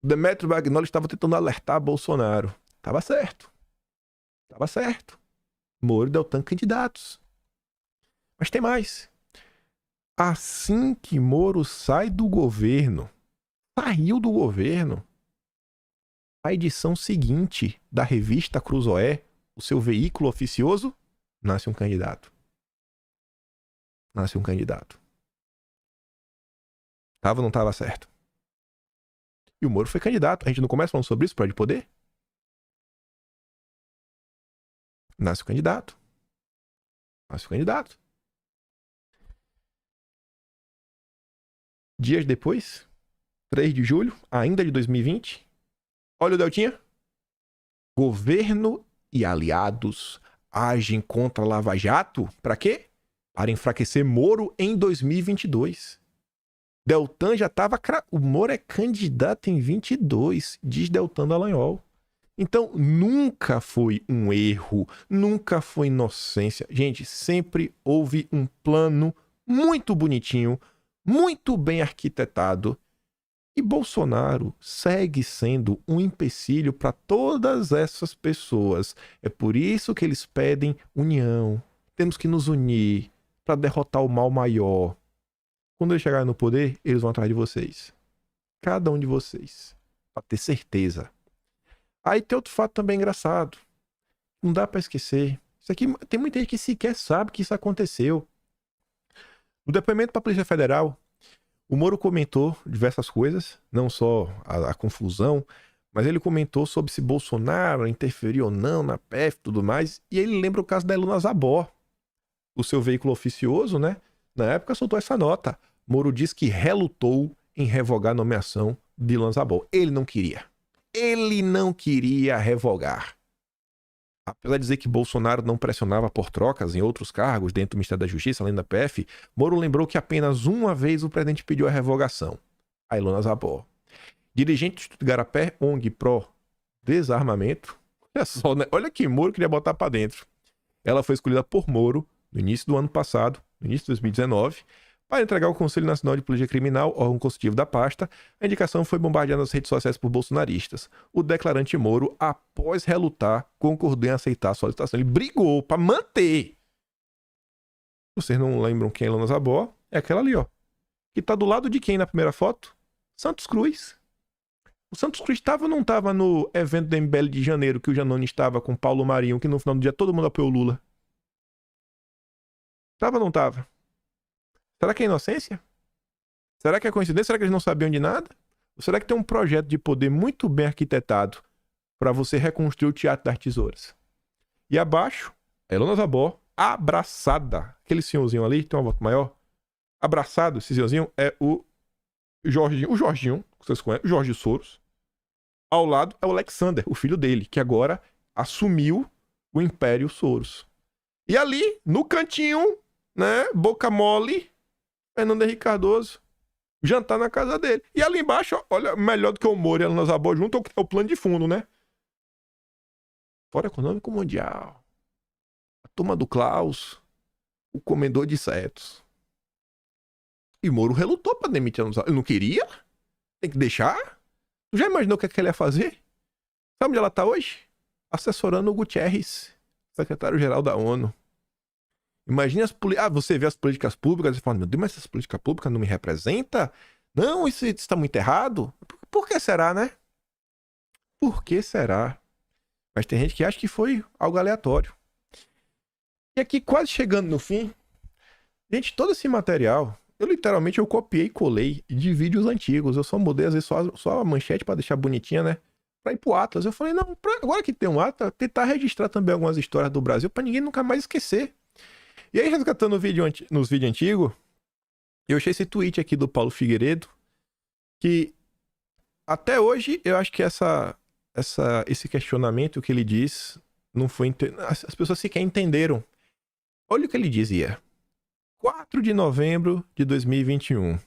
Demetrio Magnoli estava tentando alertar Bolsonaro. Tava certo. Moro e Deltan candidatos. Mas tem mais. Assim que Moro sai do governo, saiu do governo, a edição seguinte da revista Cruzoé, o seu veículo oficioso, nasce um candidato. Nasce um candidato. Tava ou não tava certo? E o Moro foi candidato. A gente não começa falando sobre isso, prova de poder? Nasce o candidato. Nasce o candidato. Dias depois, 3 de julho, ainda de 2020, olha o Deltinha. Governo e aliados agem contra a Lava Jato. Para quê? Para enfraquecer Moro em 2022. Deltan já estava... O Moro é candidato em 22, diz Deltan Dallagnol. Então, nunca foi um erro, nunca foi inocência. Gente, sempre houve um plano muito bonitinho, muito bem arquitetado. E Bolsonaro segue sendo um empecilho para todas essas pessoas. É por isso que eles pedem união. Temos que nos unir para derrotar o mal maior. Quando eles chegarem no poder, eles vão atrás de vocês. Cada um de vocês. Para ter certeza. Aí tem outro fato também engraçado. Não dá para esquecer. Isso aqui tem muita gente que sequer sabe que isso aconteceu. No depoimento para a Polícia Federal, o Moro comentou diversas coisas, não só a confusão, mas ele comentou sobre se Bolsonaro interferiu ou não na PF e tudo mais, e ele lembra o caso da Ilona Zabor. O seu veículo oficioso, né? Na época soltou essa nota. Moro diz que relutou em revogar a nomeação de Ilona Zabor. Ele não queria. Ele não queria revogar. Apesar de dizer que Bolsonaro não pressionava por trocas em outros cargos dentro do Ministério da Justiça, além da PF, Moro lembrou que apenas uma vez o presidente pediu a revogação. A Ilona Zabor. Dirigente do Igarapé, ONG Pro Desarmamento. Olha só, né? Olha que Moro queria botar pra dentro. Ela foi escolhida por Moro no início do ano passado, no início de 2019, para entregar ao Conselho Nacional de Polícia Criminal, órgão consultivo da pasta. A indicação foi bombardeada nas redes sociais por bolsonaristas. O declarante Moro, após relutar, concordou em aceitar a solicitação. Ele brigou para manter. Vocês não lembram quem é Ilona Zabor? É aquela ali, ó. Que tá do lado de quem na primeira foto? Santos Cruz. O Santos Cruz estava ou não estava no evento do MBL de janeiro que o Janone estava com Paulo Marinho, que no final do dia todo mundo apoiou o Lula? Tava ou não tava? Será que é inocência? Será que é coincidência? Será que eles não sabiam de nada? Ou será que tem um projeto de poder muito bem arquitetado para você reconstruir o Teatro das Tesouras? E abaixo, a Ilona Zabor, abraçada. Aquele senhorzinho ali, tem uma foto maior. Abraçado, esse senhorzinho é o Jorginho, que vocês conhecem, o Jorge Soros. Ao lado é o Alexander, o filho dele, que agora assumiu o Império Soros. E ali, no cantinho, né, boca mole, Fernando Henrique Cardoso, jantar na casa dele. E ali embaixo, olha, melhor do que o Moro e a Ilona Zabor junto, é o plano de fundo, né? Fórum Econômico Mundial. A turma do Klaus, o comedor de setos. E Moro relutou pra demitir a Ilona Zabor. Ele não queria? Tem que deixar? Tu já imaginou o que é que ele ia fazer? Sabe onde ela tá hoje? Assessorando o Guterres, secretário-geral da ONU. Imagina você vê as políticas públicas e fala, meu Deus, mas essa política pública não me representa? Não, isso está muito errado. Por que será, né? Por que será? Mas tem gente que acha que foi algo aleatório. E aqui, quase chegando no fim, gente, todo esse material, eu copiei e colei de vídeos antigos. Eu só mudei, às vezes, só a manchete para deixar bonitinha, né? Para ir pro Atlas. Eu falei, não, agora que tem um Atlas, tentar registrar também algumas histórias do Brasil para ninguém nunca mais esquecer. E aí, resgatando nos vídeos antigos, eu achei esse tweet aqui do Paulo Figueiredo, que até hoje eu acho que esse questionamento que ele diz não foi... As pessoas sequer entenderam. Olha o que ele dizia. 4 de novembro de 2021.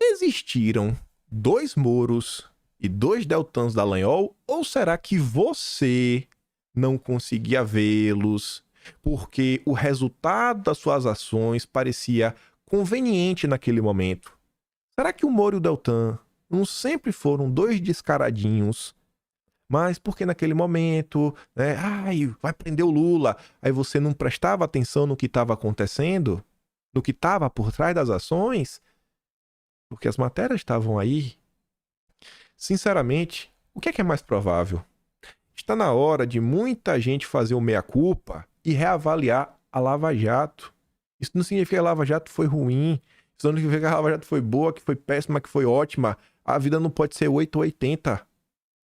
Existiram 2 Moros e 2 Deltans Dallagnol? Ou será que você não conseguia vê-los porque o resultado das suas ações parecia conveniente naquele momento? Será que o Moro e o Deltan não sempre foram 2 descaradinhos, mas porque naquele momento, né, vai prender o Lula, aí você não prestava atenção no que estava acontecendo, no que estava por trás das ações? Porque as matérias estavam aí, sinceramente, o que é mais provável? Está na hora de muita gente fazer o meia-culpa e reavaliar a Lava Jato. Isso não significa que a Lava Jato foi ruim, isso não significa que a Lava Jato foi boa, que foi péssima, que foi ótima. A vida não pode ser 8 ou 80.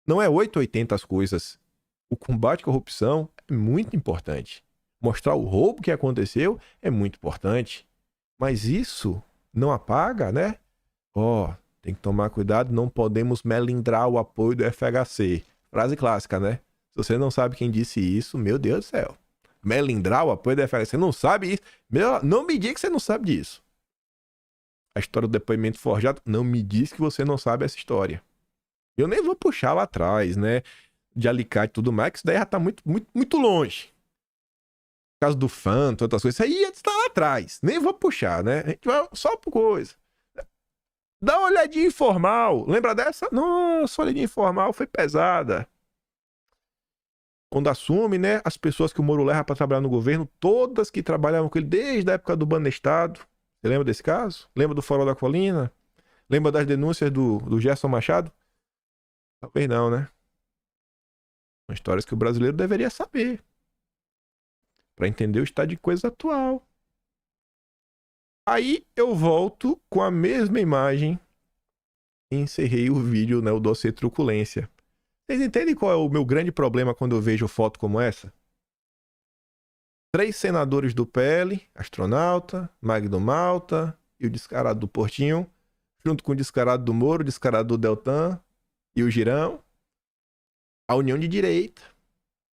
Não é 8 ou 80 as coisas. O combate à corrupção é muito importante. Mostrar o roubo que aconteceu é muito importante. Mas isso não apaga, né? Tem que tomar cuidado, não podemos melindrar o apoio do FHC. Frase clássica, né? Se você não sabe quem disse isso, meu Deus do céu. Melindrar o apoio do FHC, você não sabe isso? Não me diga que você não sabe disso. A história do depoimento forjado, não me diz que você não sabe essa história. Eu nem vou puxar lá atrás, né? De alicate e tudo mais, que isso daí já tá muito, muito, muito longe. O caso do Fanto, outras coisas, isso aí está lá atrás. Nem vou puxar, né? A gente vai só por coisa. Dá uma olhadinha informal. Lembra dessa? Nossa, olhadinha informal foi pesada. Quando assume, né? As pessoas que o Moro leva para trabalhar no governo, todas que trabalhavam com ele desde a época do Banestado. Você lembra desse caso? Lembra do Farol da Colina? Lembra das denúncias do Gerson Machado? Talvez não, né? São histórias que o brasileiro deveria saber. Para entender o estado de coisa atual. Aí eu volto com a mesma imagem e encerrei o vídeo, né, o dossiê truculência. Vocês entendem qual é o meu grande problema quando eu vejo foto como essa? 3 senadores do PL, astronauta, Magno Malta e o descarado do Portinho, junto com o descarado do Moro, o descarado do Deltan e o Girão. A união de direita.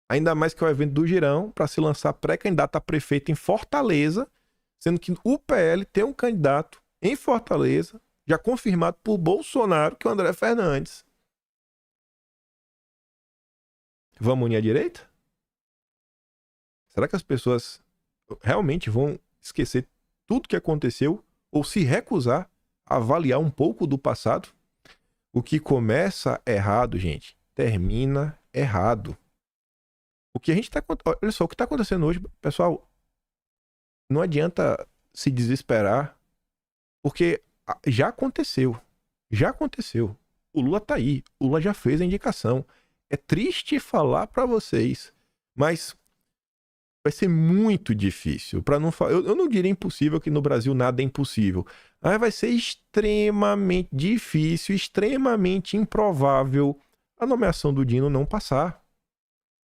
Ainda mais que é o evento do Girão para se lançar pré-candidato a prefeito em Fortaleza, sendo que o PL tem um candidato em Fortaleza, já confirmado por Bolsonaro, que é o André Fernandes. Vamos unir a direita? Será que as pessoas realmente vão esquecer tudo que aconteceu ou se recusar a avaliar um pouco do passado? O que começa errado, gente, termina errado. O que a gente tá... Olha só, o que está acontecendo hoje, pessoal, não adianta se desesperar, porque já aconteceu. Já aconteceu. O Lula tá aí. O Lula já fez a indicação. É triste falar para vocês, mas vai ser muito difícil. Para não falar, eu não diria impossível, que no Brasil nada é impossível. Mas vai ser extremamente difícil, extremamente improvável a nomeação do Dino não passar.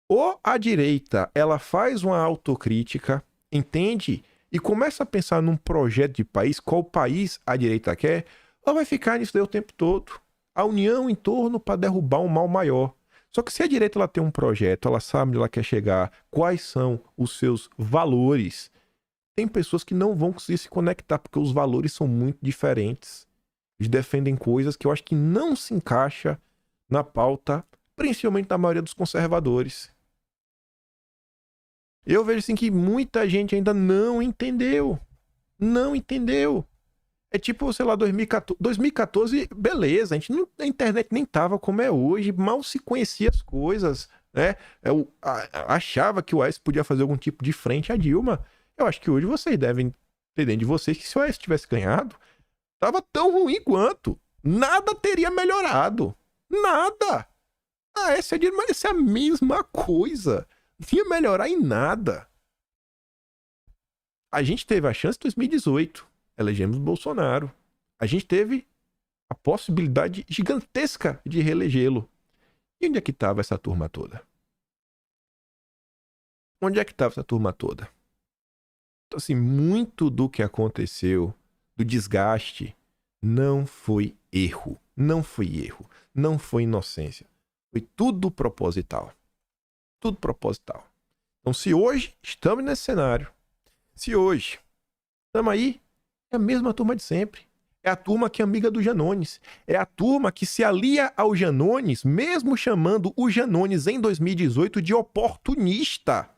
Ou a direita, ela faz uma autocrítica, entende? E começa a pensar num projeto de país, qual país a direita quer, ou vai ficar nisso daí o tempo todo. A união em torno para derrubar um mal maior. Só que se a direita ela tem um projeto, ela sabe onde ela quer chegar, quais são os seus valores, tem pessoas que não vão conseguir se conectar, porque os valores são muito diferentes. Eles defendem coisas que eu acho que não se encaixa na pauta, principalmente da maioria dos conservadores. Eu vejo assim que muita gente ainda não entendeu. Não entendeu. É tipo, sei lá, 2014, beleza, a internet nem tava como é hoje, mal se conhecia as coisas, né? Eu achava que o Aécio podia fazer algum tipo de frente à Dilma. Eu acho que hoje vocês devem ter dentro de vocês que se o Aécio tivesse ganhado, tava tão ruim quanto. Nada teria melhorado. Nada. A Aécio e a Dilma ia ser a mesma coisa. Não ia melhorar em nada. A gente teve a chance em 2018. Elegemos Bolsonaro. A gente teve a possibilidade gigantesca de reelegê-lo. E onde é que estava essa turma toda? Onde é que estava essa turma toda? Então, assim, muito do que aconteceu, do desgaste, não foi erro. Não foi erro. Não foi inocência. Foi tudo proposital. Tudo proposital. Então, se hoje estamos nesse cenário, se hoje estamos aí, é a mesma turma de sempre. É a turma que é amiga do Janones. É a turma que se alia ao Janones, mesmo chamando o Janones em 2018 de oportunista.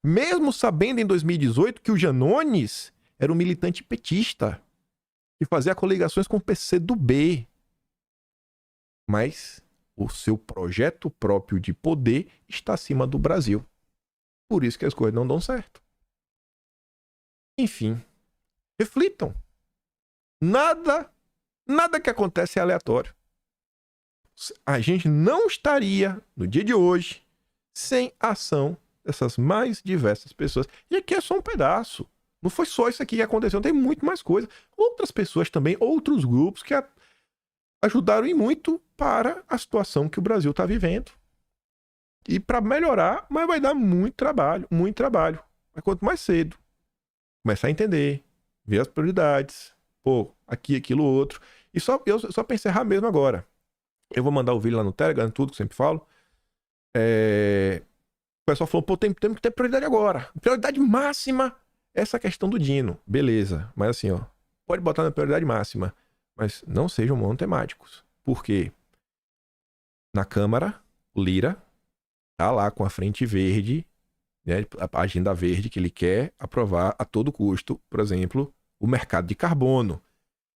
Mesmo sabendo em 2018 que o Janones era um militante petista, que fazia coligações com o PCdoB. Mas o seu projeto próprio de poder está acima do Brasil. Por isso que as coisas não dão certo. Enfim. Reflitam. Nada que acontece é aleatório. a gente não estaria, no dia de hoje, sem a ação dessas mais diversas pessoas. E aqui é só um pedaço. Não foi só isso aqui que aconteceu, tem muito mais coisa. Outras pessoas também, outros grupos que ajudaram e muito para a situação que o Brasil está vivendo. E para melhorar, mas vai dar muito trabalho, muito trabalho. Mas quanto mais cedo começar a entender, ver as prioridades, pô, aqui, aquilo, outro. E só para encerrar mesmo agora. Eu vou mandar o vídeo lá no Telegram, tudo que eu sempre falo. O pessoal falou, pô, temos que ter prioridade agora. Prioridade máxima é essa questão do Dino. Beleza, mas assim, ó, pode botar na prioridade máxima, mas não sejam monotemáticos. Por quê? Na Câmara, o Lira tá lá com a frente verde, né, a agenda verde que ele quer aprovar a todo custo, por exemplo, o mercado de carbono.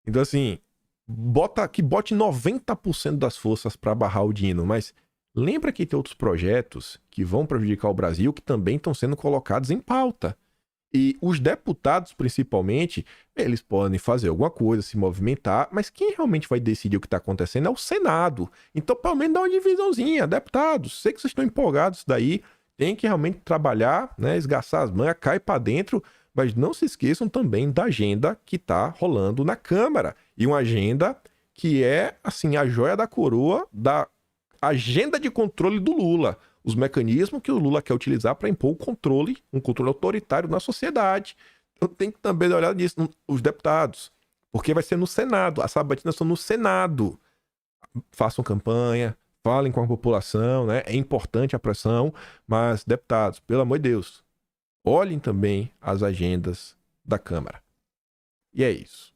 Então, assim, bote 90% das forças para barrar o Dino, mas lembra que tem outros projetos que vão prejudicar o Brasil que também estão sendo colocados em pauta. E os deputados, principalmente, eles podem fazer alguma coisa, se movimentar, mas quem realmente vai decidir o que está acontecendo é o Senado. Então, pelo menos dá uma divisãozinha. Deputados, sei que vocês estão empolgados daí, tem que realmente trabalhar, né, esgaçar as manhas, cai para dentro, mas não se esqueçam também da agenda que está rolando na Câmara. E uma agenda que é, assim, a joia da coroa da agenda de controle do Lula. Os mecanismos que o Lula quer utilizar para impor o controle, um controle autoritário na sociedade. Então tem que também dar uma olhada nisso, os deputados. Porque vai ser no Senado, as sabatinas são no Senado. Façam campanha, falem com a população, né? É importante a pressão, mas, deputados, pelo amor de Deus, olhem também as agendas da Câmara. E é isso.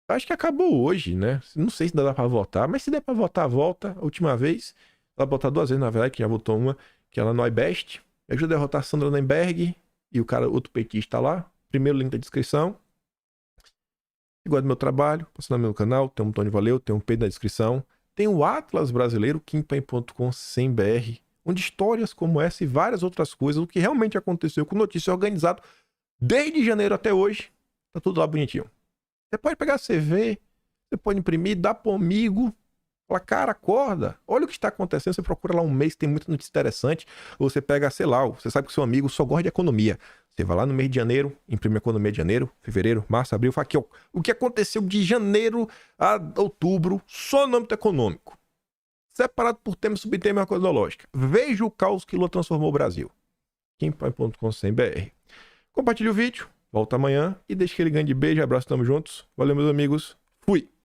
Acho que acabou hoje, né? Não sei se dá pra votar, mas se der pra votar, volta. A última vez, ela botar 2 vezes, na verdade, que já votou uma, que ela não é best. Me ajuda a derrotar a Sandra Nemberg e o cara, outro petista lá. Primeiro link da descrição. Se gosta do meu trabalho, passa no meu canal, tem um Tony Valeu, tem um P na descrição. Tem o Atlas Brasileiro, kimpen.com/br, onde histórias como essa e várias outras coisas, o que realmente aconteceu com notícia organizada desde janeiro até hoje, tá tudo lá bonitinho. Você pode pegar CV, você pode imprimir, dar para um amigo, falar, cara, acorda, olha o que está acontecendo, você procura lá um mês, tem muita notícia interessante, ou você pega, sei lá, você sabe que o seu amigo só gosta de economia. Você vai lá no mês de janeiro, imprime a economia de janeiro, fevereiro, março, abril, fala aqui, ó, o que aconteceu de janeiro a outubro, só no âmbito econômico. Separado por tema, subtema e uma coisa lógica. Veja o caos que Lula transformou o Brasil. kimpen.com/br. Compartilhe o vídeo. Volta amanhã e deixa aquele grande beijo, abraço, tamo juntos. Valeu, meus amigos. Fui!